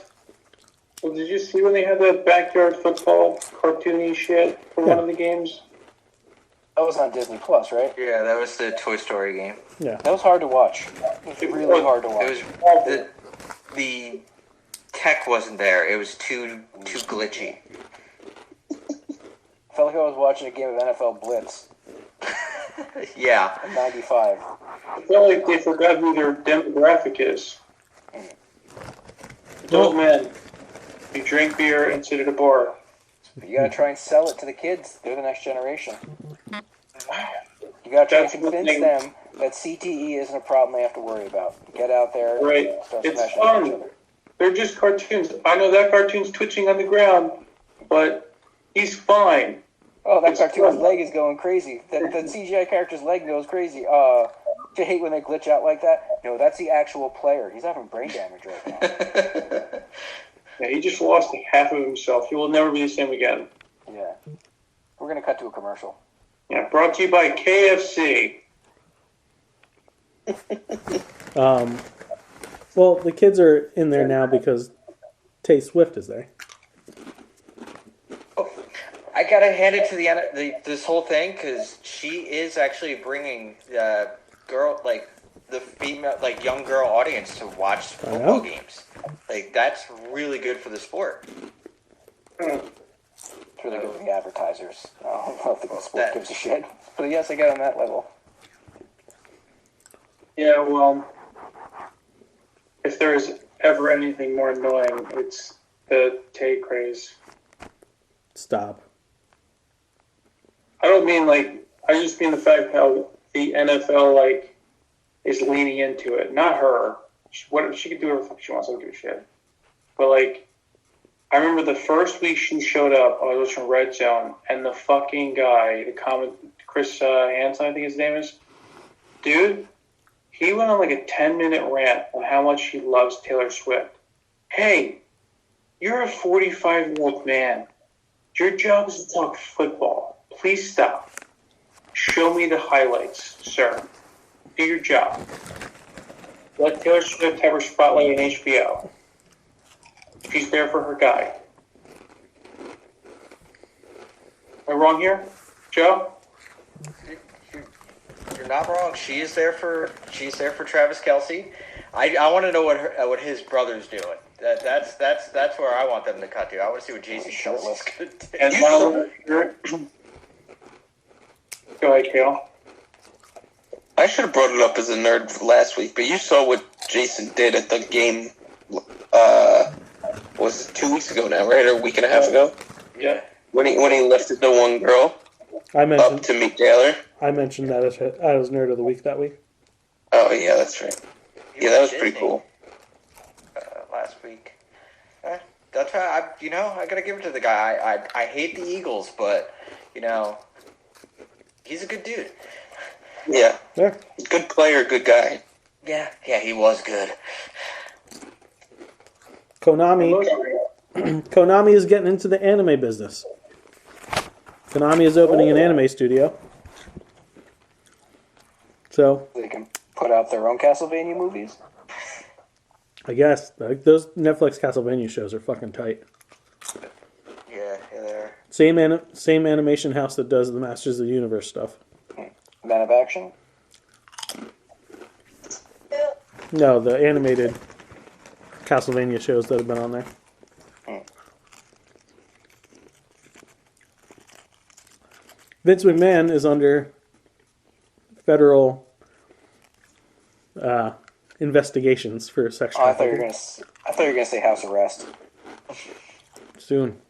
Well, did you see when they had the backyard football cartoony shit for Yeah. one of the games? That was on Disney Plus, right? Yeah, that was the Toy Story game. Yeah, That was hard to watch. It was really hard to watch. It was the tech wasn't there. It was too glitchy. I felt like I was watching a game of NFL Blitz Yeah. in '95. I feel like they forgot who their demographic is. Adult men. You drink beer and sit at a bar. But you gotta try and sell it to the kids. They're the next generation. You gotta try and That's the convince thing. them that CTE isn't a problem they have to worry about. Get out there, Right. start It's smashing fun. each other. They're just cartoons. I know that cartoon's twitching on the ground, but he's fine. Oh, that It's cartoon's fun. leg is going crazy. That CGI character's leg goes crazy. Do you hate when they glitch out like that? No, that's the actual player. He's having brain damage right now. Yeah, he just lost half of himself. He will never be the same again. Yeah. We're gonna cut to a commercial. Yeah, brought to you by KFC. Well, the kids are in there now because Tay Swift is there. I gotta hand it to this whole thing because she is actually bringing the female, like young girl audience to watch football games. Like that's really good for the sport. It's really good for the advertisers. I don't think the sport gives a shit. But yes, I get on that level. Yeah, well, if there is ever anything more annoying, it's the Tay craze. Stop. I don't mean I just mean the fact how the NFL is leaning into it. Not her. She can do whatever the fuck she wants. I don't give a shit. But I remember the first week she showed up. I was from Red Zone, and the fucking guy, Chris Hansen, I think his name is, dude. He went on a 10-minute rant on how much he loves Taylor Swift. Hey, you're a 45-year-old man. Your job is to talk football. Please stop. Show me the highlights, sir. Do your job. Let Taylor Swift have her spotlight on HBO. She's there for her guy. Am I wrong here, Joe? You're not wrong. She's there for Travis Kelce. I want to know what his brother's doing. That's where I want them to cut to. I want to see what Jason Kelce's going to do. And go ahead, Kale. I should have brought it up as a nerd last week, but you saw what Jason did at the game. Was it 2 weeks ago now, right, or a week and a half ago? Yeah. When he lifted the one girl I up mentioned to meet Taylor. I mentioned that I was Nerd of the Week that week. Oh yeah, that's right. Yeah, that was pretty cool. Last week. That's why I gotta give it to the guy. I hate the Eagles, but he's a good dude. Yeah, Yeah. good player, good guy. Yeah, he was good. Konami is getting into the anime business. Konami is opening an anime studio. So, They can put out their own Castlevania movies. I guess those Netflix Castlevania shows are fucking tight. Yeah, they're. Same animation house that does the Masters of the Universe stuff. Man of Action. No, the animated Castlevania shows that have been on there. Vince McMahon is under federal investigations for sex Oh, I thought you were trafficking. gonna say house arrest. Soon.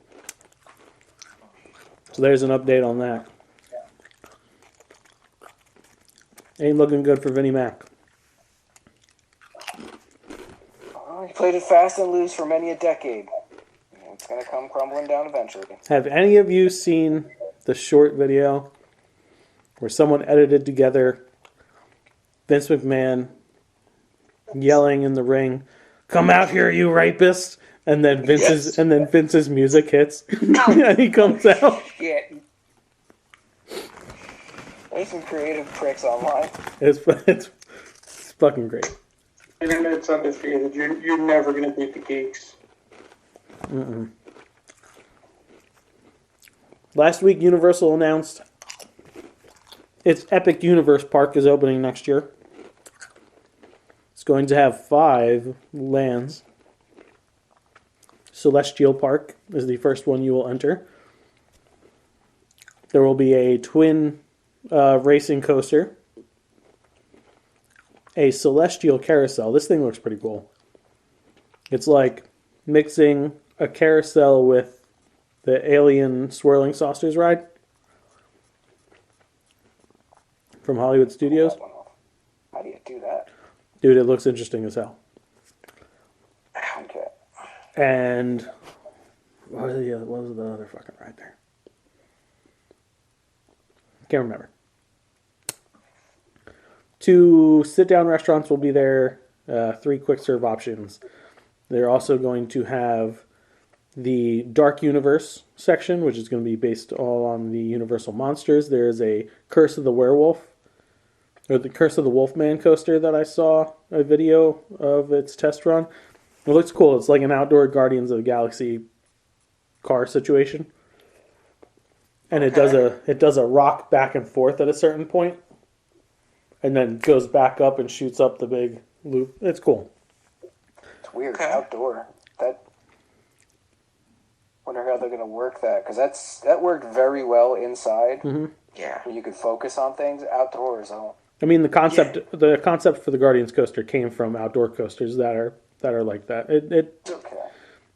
So there's an update on that. Ain't looking good for Vinnie Mac. Oh, he played it fast and loose for many a decade. It's gonna come crumbling down eventually. Have any of you seen the short video where someone edited together Vince McMahon yelling in the ring, "Come out here, you rapist!" And then Vince's music hits, and he comes out. Yeah. There's some creative tricks online. It's fucking great. Internet's undefeated. You're never going to beat the geeks. Last week, Universal announced its Epic Universe Park is opening next year. It's going to have 5 lands. Celestial Park is the first one you will enter. There will be a twin racing coaster, a celestial carousel. This thing looks pretty cool. It's like mixing a carousel with the Alien Swirling Saucers ride from Hollywood Studios. How do you do that? Dude, it looks interesting as hell. Okay. And what was the other fucking ride there? Can't remember. 2 sit-down restaurants will be there. 3 quick-serve options. They're also going to have the Dark Universe section, which is going to be based all on the Universal monsters. There's a Curse of the Werewolf, or the Curse of the Wolfman coaster that I saw a video of its test run. It looks cool. It's like an outdoor Guardians of the Galaxy car situation. And it does a rock back and forth at a certain point, and then goes back up and shoots up the big loop. It's cool. It's weird. Outdoor. Wonder how they're going to work that, because that worked very well inside. Mm-hmm. Yeah. Where you could focus on things. Outdoors, I mean, the concept for the Guardians coaster came from outdoor coasters that are like that. okay.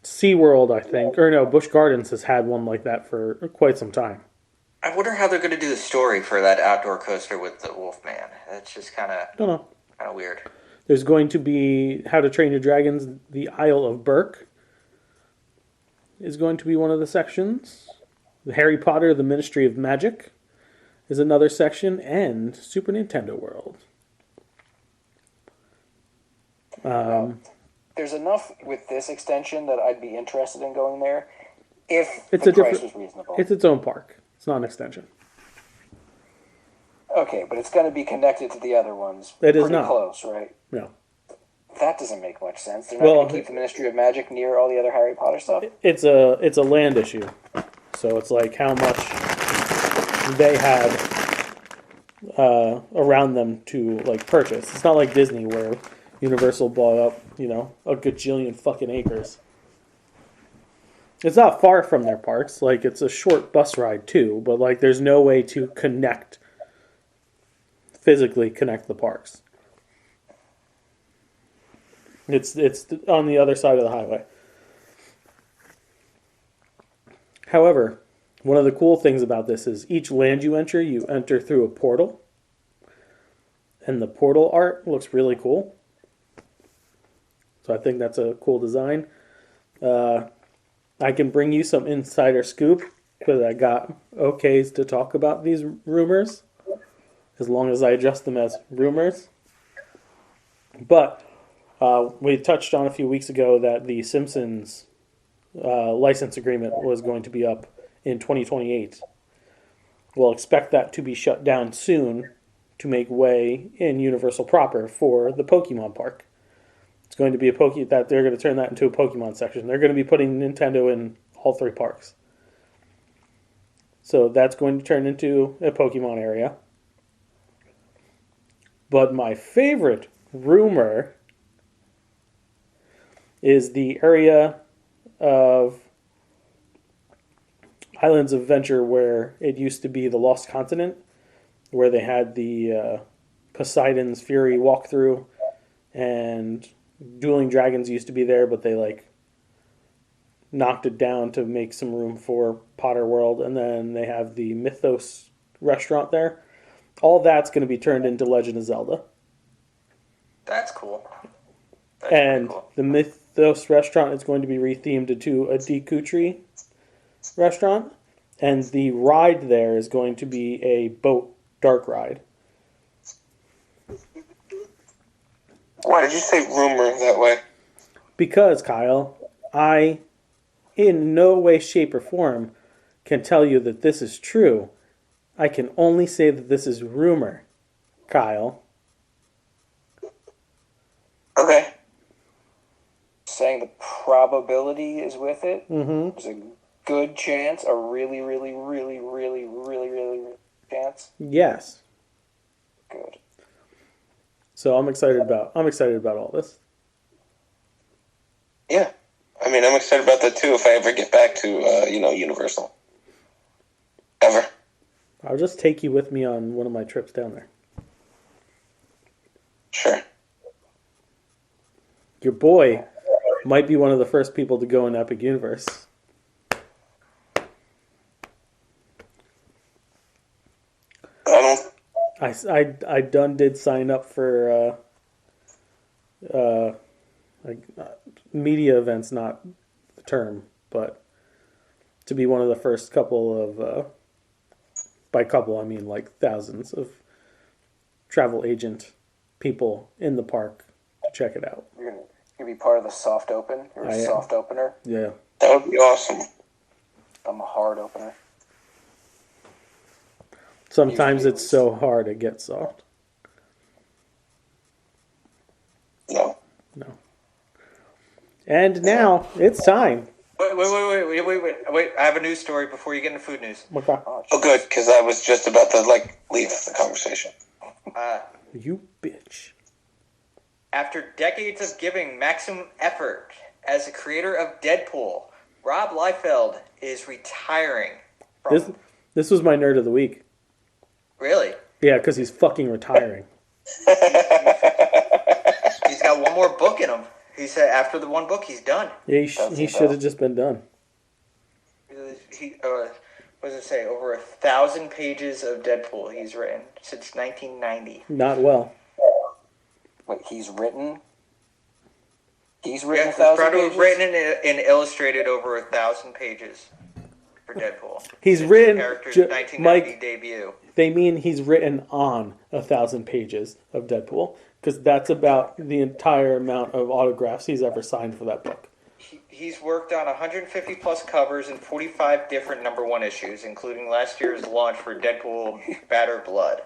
SeaWorld, I think, or no, Busch Gardens has had one like that for quite some time. I wonder how they're going to do the story for that outdoor coaster with the Wolfman. That's just kind Don't know. of weird. There's going to be How to Train Your Dragons, the Isle of Berk is going to be one of the sections. The Harry Potter, the Ministry of Magic is another section, and Super Nintendo World. There's enough with this extension that I'd be interested in going there if It's the a price different- was reasonable. It's its own park. It's not an extension. Okay, but it's going to be connected to the other ones. It is pretty not. close, right? No. That doesn't make much sense. They're not Well, going to keep the Ministry of Magic near all the other Harry Potter stuff? It's a land issue. So it's like how much they had around them to like purchase. It's not like Disney where Universal bought up, a gajillion fucking acres. It's not far from their parks. Like, it's a short bus ride too, but like there's no way to physically connect the parks. It's on the other side of the highway. However, one of the cool things about this is each land you enter through a portal. And the portal art looks really cool. So I think that's a cool design. I can bring you some insider scoop because I got okays to talk about these rumors, as long as I adjust them as rumors. But we touched on a few weeks ago that the Simpsons license agreement was going to be up in 2028. We'll expect that to be shut down soon to make way in Universal proper for the Pokemon Park. It's going to be that they're going to turn that into a Pokemon section. They're going to be putting Nintendo in all 3 parks. So that's going to turn into a Pokemon area. But my favorite rumor is the area of Islands of Adventure where it used to be the Lost Continent, where they had the Poseidon's Fury walkthrough, and Dueling Dragons used to be there, but they knocked it down to make some room for Potter World, and then they have the Mythos restaurant there. All that's going to be turned into Legend of Zelda. That's cool. That's And pretty cool. the Mythos restaurant is going to be rethemed into a Deku Tree restaurant, and the ride there is going to be a boat dark ride. Why did you say rumor that way? Because, Kyle, I, in no way, shape, or form, can tell you that this is true. I can only say that this is rumor, Kyle. Okay. Saying the probability is with it. Mm-hmm. There's a good chance, a really, really, really, really, really, really chance. Yes. Good. So I'm excited about all this. Yeah. I mean, I'm excited about that too if I ever get back to, Universal. Ever. I'll just take you with me on one of my trips down there. Sure. Your boy might be one of the first people to go in Epic Universe. I done did sign up for like media events, not the term, but to be one of the first couple of by couple I mean like thousands of travel agent people in the park to check it out. You're gonna be part of the soft open. You're a I am. soft opener. Yeah. That would be awesome. I'm a hard opener. Sometimes Usually it's so hard it gets soft. No. No. And now it's time. Wait. I have a news story before you get into food news. Okay. Oh, good, because I was just about to leave the conversation. You bitch. After decades of giving maximum effort as a creator of Deadpool, Rob Liefeld is retiring from... This was my nerd of the week. Really? Yeah, because he's fucking retiring. He's got one more book in him. He said after the one book, he's done. Yeah, he should have just been done. What does it say? Over 1,000 pages of Deadpool he's written since 1990. Not well. Wait, he's written? He's Yeah, written he's 1,000 proud to pages? have written and illustrated over 1,000 pages for Deadpool. He's Since written, the character's ju- 1990 Mike- debut. They mean he's written on 1,000 pages of Deadpool, because that's about the entire amount of autographs he's ever signed for that book. He's worked on 150 plus covers and 45 different #1 issues, including last year's launch for Deadpool Batter Blood.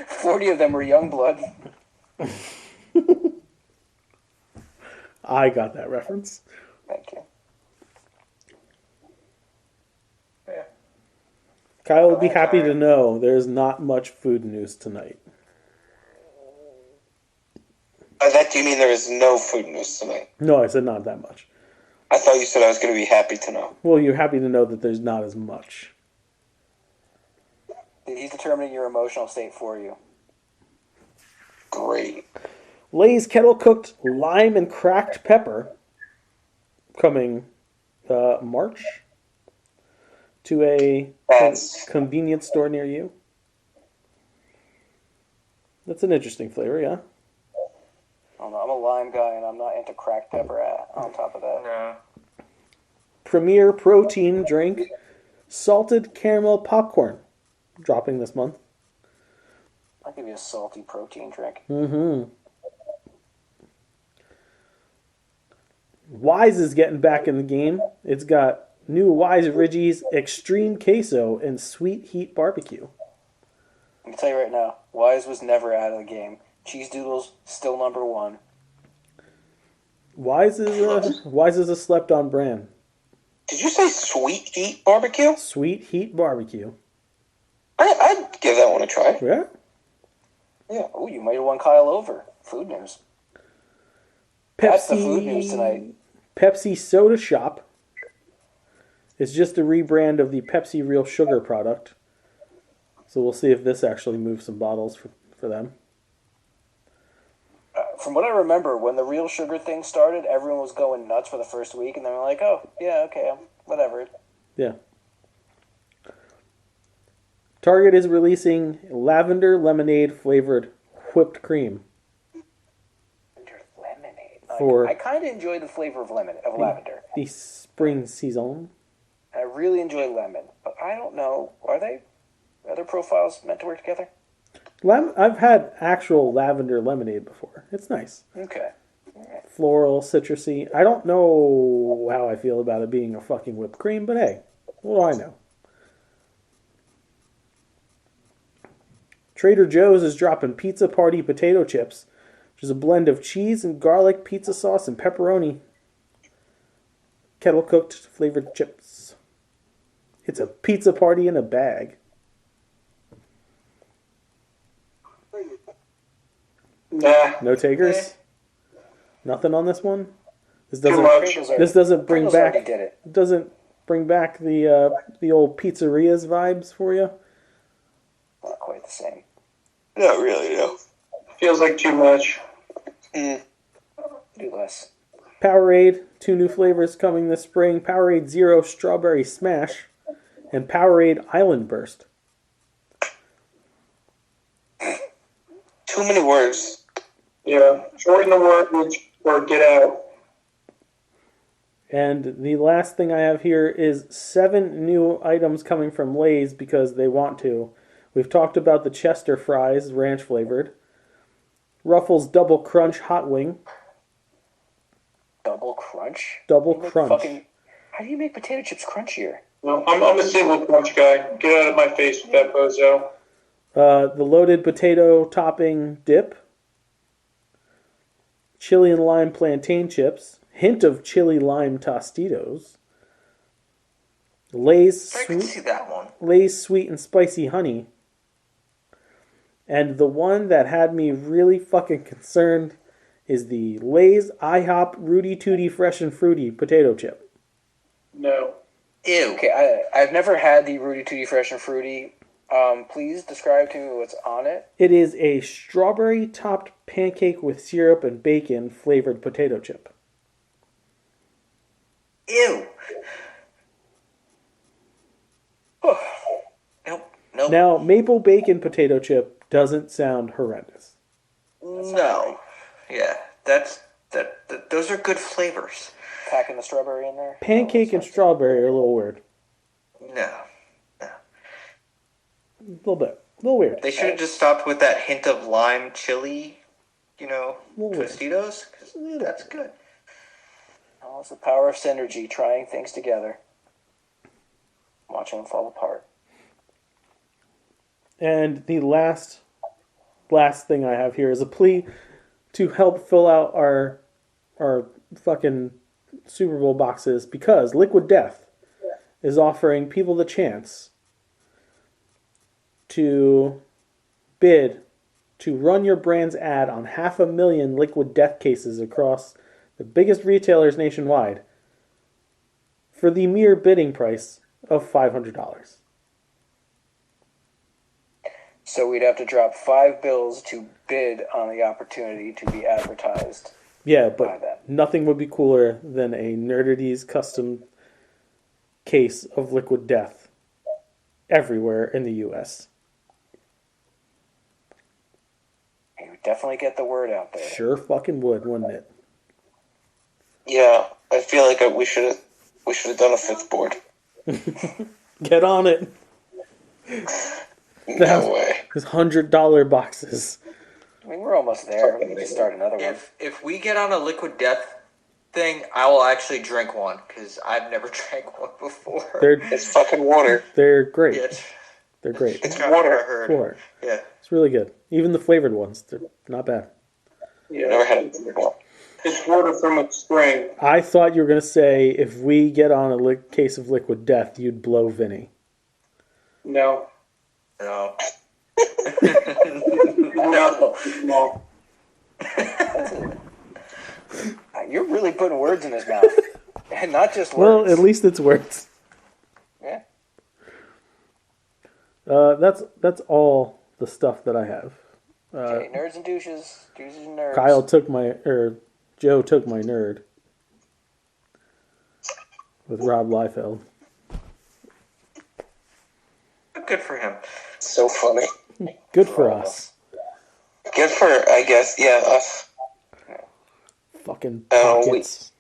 40 of them were Youngblood. I got that reference. Thank you. Yeah. Kyle would be happy to know there's not much food news tonight. By that, do you mean there is no food news tonight? No, I said not that much. I thought you said I was going to be happy to know. Well, you're happy to know that there's not as much. He's determining your emotional state for you. Great. Lay's kettle cooked lime and cracked pepper coming March to a That's- convenience store near you. That's an interesting flavor, yeah. I don't know, I'm a lime guy and I'm not into cracked pepper on top of that. No. Premier protein drink, salted caramel popcorn, dropping this month. I'll give you a salty protein drink. Mm-hmm. Wise is getting back in the game. It's got new Wise Ridgies Extreme Queso and Sweet Heat Barbecue. Let me tell you right now, Wise was never out of the game. Cheese Doodles, still #1. Wise is a slept-on brand. Did you say sweet heat barbecue? Sweet Heat Barbecue. I'd give that one a try. Yeah. Yeah. Oh, you might have won Kyle over. Food news. That's the food news tonight. Pepsi Soda Shop. It's just a rebrand of the Pepsi Real Sugar product. So we'll see if this actually moves some bottles for them. From what I remember, when the real sugar thing started, everyone was going nuts for the first week, and then we're like, oh, yeah, okay, whatever. Yeah. Target is releasing lavender lemonade flavored whipped cream. Lemonade. For- I kind of enjoy the flavor of lavender. The spring season. I really enjoy lemon, but I don't know, are their profiles meant to work together? I've had actual lavender lemonade before. It's nice. Okay. Floral, citrusy. I don't know how I feel about it being a fucking whipped cream, but hey, what do I know? Trader Joe's is dropping Pizza Party potato chips, which is a blend of cheese and garlic, pizza sauce, and pepperoni. Kettle cooked flavored chips. It's a pizza party in a bag. Nah. No takers? Nothing on this one? This Too doesn't much. this doesn't bring Pringles back already did it. doesn't bring back the old pizzerias vibes for you. Not quite the same. Not really, no. Feels like too much. Do less. Powerade, 2 new flavors coming this spring. Powerade Zero Strawberry Smash and Powerade Island Burst. Too many words. Yeah, shorten the word or get out. And the last thing I have here is 7 new items coming from Lay's because they want to. We've talked about the Chester fries, ranch flavored. Ruffles Double Crunch Hot Wing. Double crunch? Double How do you make Crunch. How do you make potato chips crunchier? No, I'm a single crunch guy. Get out of my face with that bozo. The loaded potato topping dip. Chili and lime plantain chips. Hint of chili lime Tostitos. Lay's I can sweet, see that one. Lay's sweet and spicy honey. And the one that had me really fucking concerned is the Lay's IHOP Rudy Tooty Fresh and Fruity potato chip. No. Ew. Okay, I've never had the Rudy Tooty Fresh and Fruity. Please describe to me what's on it. It is a strawberry topped pancake with syrup and bacon flavored potato chip. Ew. Nope. Now, maple bacon potato chip doesn't sound horrendous. No. Yeah, those are good flavors. Packing the strawberry in there. Pancake and strawberry are a little weird. No. A little bit. A little weird. They should have just stopped with that hint of lime chili, Little weird. Tostitos. 'Cause that's good. Oh, it's the power of synergy, trying things together. Watching them fall apart. And the last thing I have here is a plea to help fill out our fucking Super Bowl boxes because Liquid Death is offering people the chance to bid to run your brand's ad on 500,000 Liquid Death cases across the biggest retailers nationwide for the mere bidding price of $500. So we'd have to drop 5 bills to bid on the opportunity to be advertised. Yeah, Buy but that. nothing would be cooler than a Nerdities custom case of Liquid Death everywhere in the U.S. You would definitely get the word out there. Sure fucking would, wouldn't it? Yeah, I feel like we should have done a 5th board. Get on it. No way. There's $100 boxes. I mean, we're almost there. We can just start another one. If we get on a Liquid Death thing, I will actually drink one because I've never drank one before. It's fucking water. They're great. Yeah, They're great. It's I've water. never heard. Water. Yeah. It's really good. Even the flavored ones, they're not bad. Yeah. Never had it before. It's water from a spring. I thought you were going to say if we get on a case of Liquid Death, you'd blow Vinny. No. No. No. No. You're really putting words in his mouth. And not just Well, words. at least it's words. Yeah. That's all the stuff that I have. Okay, nerds and douches. Douches and nerds. Joe took my nerd with Rob Liefeld. Good for him. So funny. Good for us. Good for, I guess, yeah, us. Fucking Oh, pockets.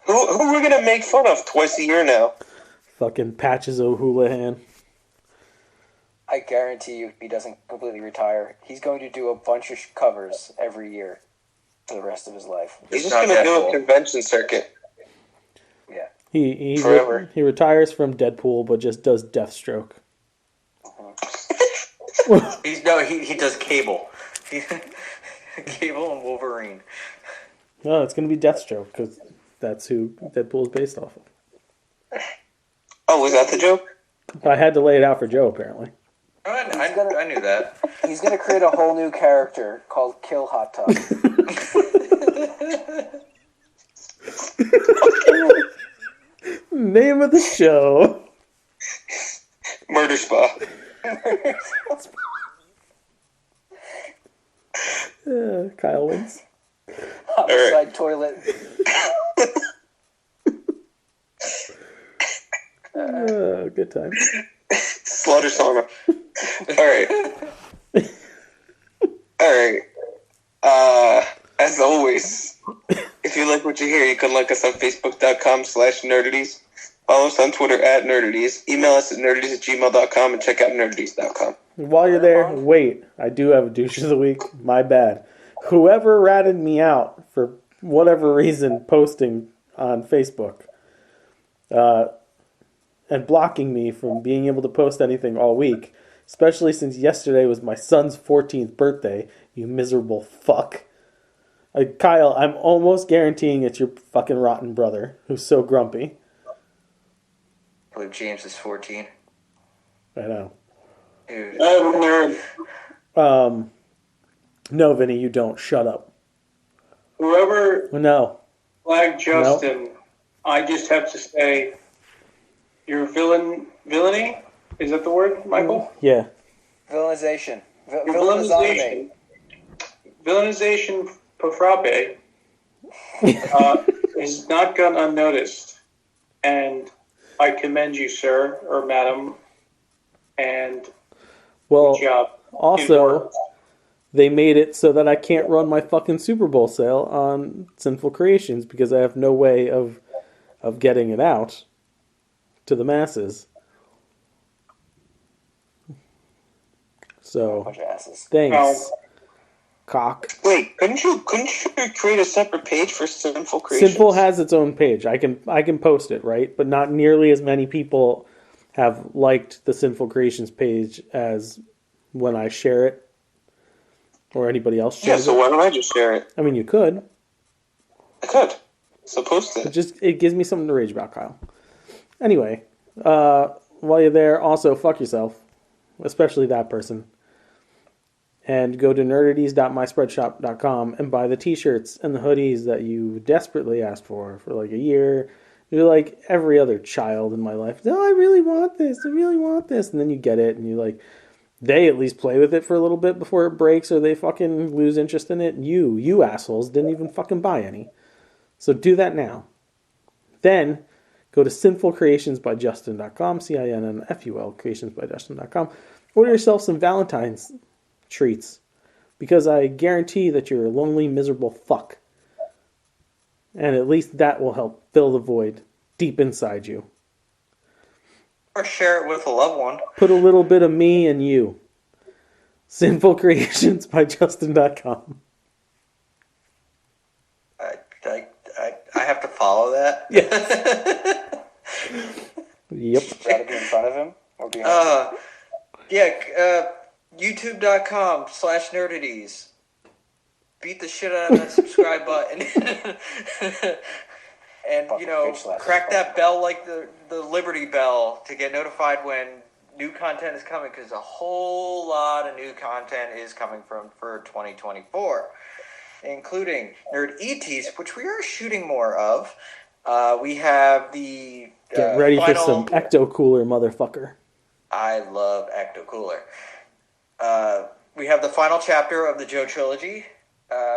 Who are we gonna make fun of twice a year now? Fucking Patches O'Houlihan. I guarantee you, if he doesn't completely retire, he's going to do a bunch of covers every year for the rest of his life. He's It's just not gonna do Deadpool. a convention circuit. Yeah. He Forever. he retires from Deadpool, but just does Deathstroke. He does Cable. Cable and Wolverine. No, it's gonna be Deathstroke because that's who Deadpool is based off of. Oh, was that the joke? I had to lay it out for Joe apparently. I knew that. He's going to create a whole new character called Kill Hot Tub. Name of the show. Murder Spa. Kyle wins. Homicide toilet. Good time. Slaughter sauna. Alright. Alright. As always, if you like what you hear, you can like us on Facebook.com/Nerdities. Follow us on Twitter @Nerdities. Email us at nerdities@gmail.com and check out nerdities.com. While you're there, wait. I do have a douche of the week. My bad. Whoever ratted me out for whatever reason posting on Facebook and blocking me from being able to post anything all week, especially since yesterday was my son's 14th birthday, you miserable fuck. Kyle, I'm almost guaranteeing it's your fucking rotten brother who's so grumpy. I believe James is 14. I know. Dude. I'm a nerd. No, Vinny, you don't. Shut up. Whoever No. flagged Justin, I just have to say, your villainy? Is that the word, Michael? Yeah. Villainization. Your Villainization. Villainization Pafrape has not gone unnoticed. And I commend you, sir, or madam, and Well, good job. also, they made it so that I can't run my fucking Super Bowl sale on Sinful Creations because I have no way of getting it out to the masses. So, Bunch of asses. thanks, Oh. cock. Wait, couldn't you create a separate page for Sinful Creations? Sinful has its own page. I can post it, right? But not nearly as many people have liked the Sinful Creations page as when I share it or anybody else Yeah, shares so it. why don't I just share it? I mean, you could. I could. So post It it. it gives me something to rage about, Kyle. Anyway, while you're there, also fuck yourself, especially that person. And go to nerdities.myspreadshop.com and buy the t-shirts and the hoodies that you desperately asked for like a year. You're like every other child in my life. No, I really want this. I really want this. And then you get it and you like, they at least play with it for a little bit before it breaks or they fucking lose interest in it. You assholes didn't even fucking buy any. So do that now. Then go to sinfulcreationsbyjustin.com, CINNFUL, creationsbyjustin.com. Order yourself some Valentine's treats because I guarantee that you're a lonely, miserable fuck. And at least that will help fill the void deep inside you. Or share it with a loved one. Put a little bit of me and you. Sinfulcreationsbyjustin.com. I have to follow that. Yep. Rather be in front of him or behind him. YouTube.com/nerdities. Beat the shit out of that subscribe button. And, Fucking you know, bitch slap. crack that bell like the Liberty Bell to get notified when new content is coming, because a whole lot of new content is coming for 2024, including Nerd ETs, which we are shooting more of. We have the Get ready for final... some Ecto Cooler, motherfucker. I love Ecto Cooler. We have the final chapter of the Joe trilogy.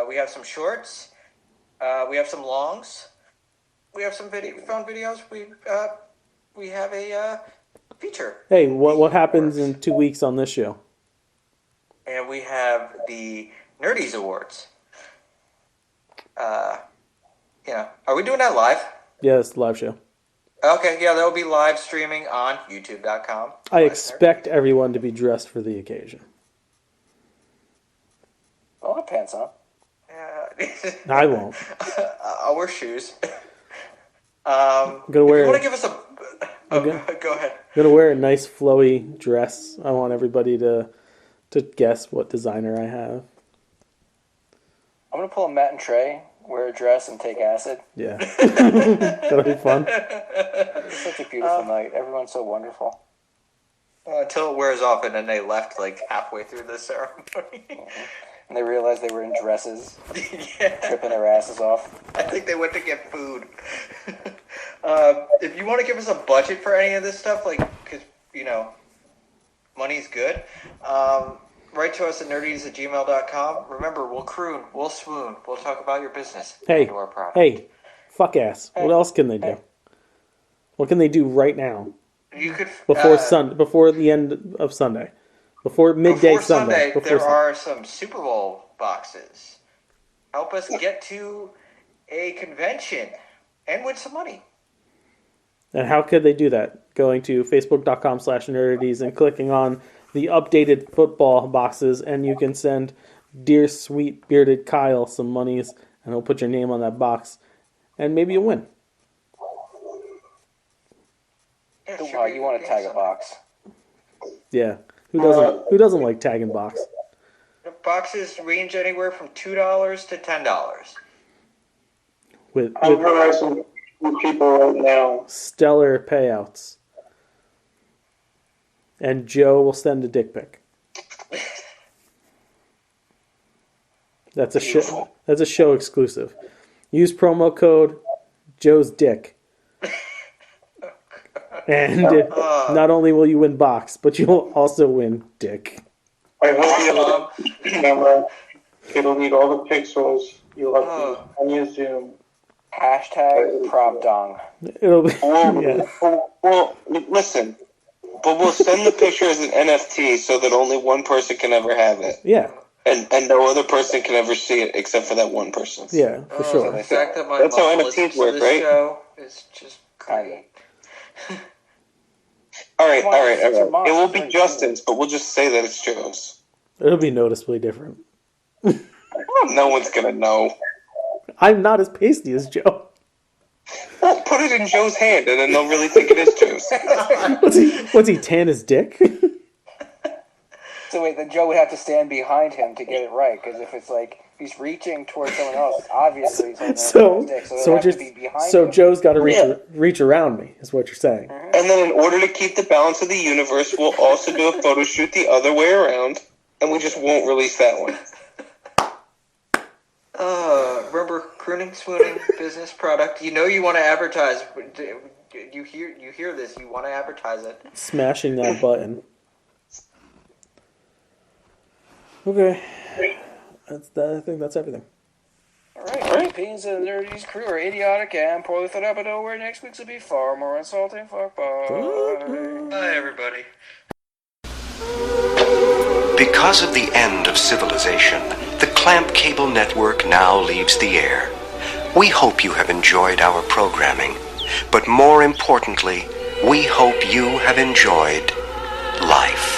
We have some shorts. We have some longs. We have some phone videos. We have a feature. Hey, what happens in 2 weeks on this show? And we have the Nerdies Awards. Are we doing that live? Yeah, it's the live show. Okay, yeah, that'll be live streaming on youtube.com. I expect everyone to be dressed for the occasion. I'll have pants on. I won't. I'll wear shoes. I'm gonna If you wear. want to give us a... Okay. Go ahead. I'm gonna wear a nice flowy dress. I want everybody to guess what designer I have. I'm gonna pull a Matt and Trey, wear a dress, and take acid. Yeah, that'll be fun. It's such a beautiful night. Everyone's so wonderful. Until it wears off, and then they left like halfway through the ceremony. And they realized they were in dresses, Yeah. tripping their asses off. I think they went to get food. If you want to give us a budget for any of this stuff, like, because, money's good, write to us at nerdies@gmail.com. Remember, we'll croon, we'll swoon, we'll talk about your business. Hey, and our product. hey, fuck ass. What else can they do? What can they do right now You could... before the end of Sunday? Before midday Before Sunday, Before there Sunday. are some Super Bowl boxes. help us get to a convention and win some money. And how could they do that? Going to facebook.com/nerdities and clicking on the updated football boxes, and you can send dear sweet bearded Kyle some monies, and he'll put your name on that box, and maybe you win. Oh, you want to tag a box? Yeah. Who doesn't like tagging box? The boxes range anywhere from $2 to $10. With I'm harassing people right now. stellar payouts. And Joe will send a dick pic. That's a show. That's a show exclusive. Use promo code Joe's Dick, and not only will you win box, but you'll also win dick. I hope you have a camera. It'll need all the pixels. You'll have to use on your Zoom. Hashtag prop dong. It'll be Well, listen, but we'll send the picture as an NFT so that only one person can ever have it. yeah, And no other person can ever see it except for that one person. yeah, for sure. The fact that my That's how mom NFTs listens to work, this right? show is just Kinda. great. All right. Come on, it's your mom. It will be Justin's, but we'll just say that it's Joe's. It'll be noticeably different. No one's gonna know. I'm not as pasty as Joe. Well, put it in Joe's hand, and then they'll really think it is Joe's. What's he tan his dick? So wait, then Joe would have to stand behind him to get it right, because if it's like he's reaching towards someone else, obviously he's holding So, his dick, so, so, it what has to you're, be behind so him. Joe's got to Yeah. reach around me, is what you're saying. And then, in order to keep the balance of the universe, we'll also do a photo shoot the other way around, and we just won't release that one. Remember crooning, swooning, business product. You know you want to advertise. You hear this. You want to advertise it. Smashing that button. Okay, I think that's everything. Alright, the opinions of the Nerdies crew are idiotic and poorly thought out, but don't worry, next week's will be far more insulting. Fuck, bye. Bye, everybody. Because of the end of civilization, the Clamp Cable Network now leaves the air. We hope you have enjoyed our programming, but more importantly, we hope you have enjoyed life.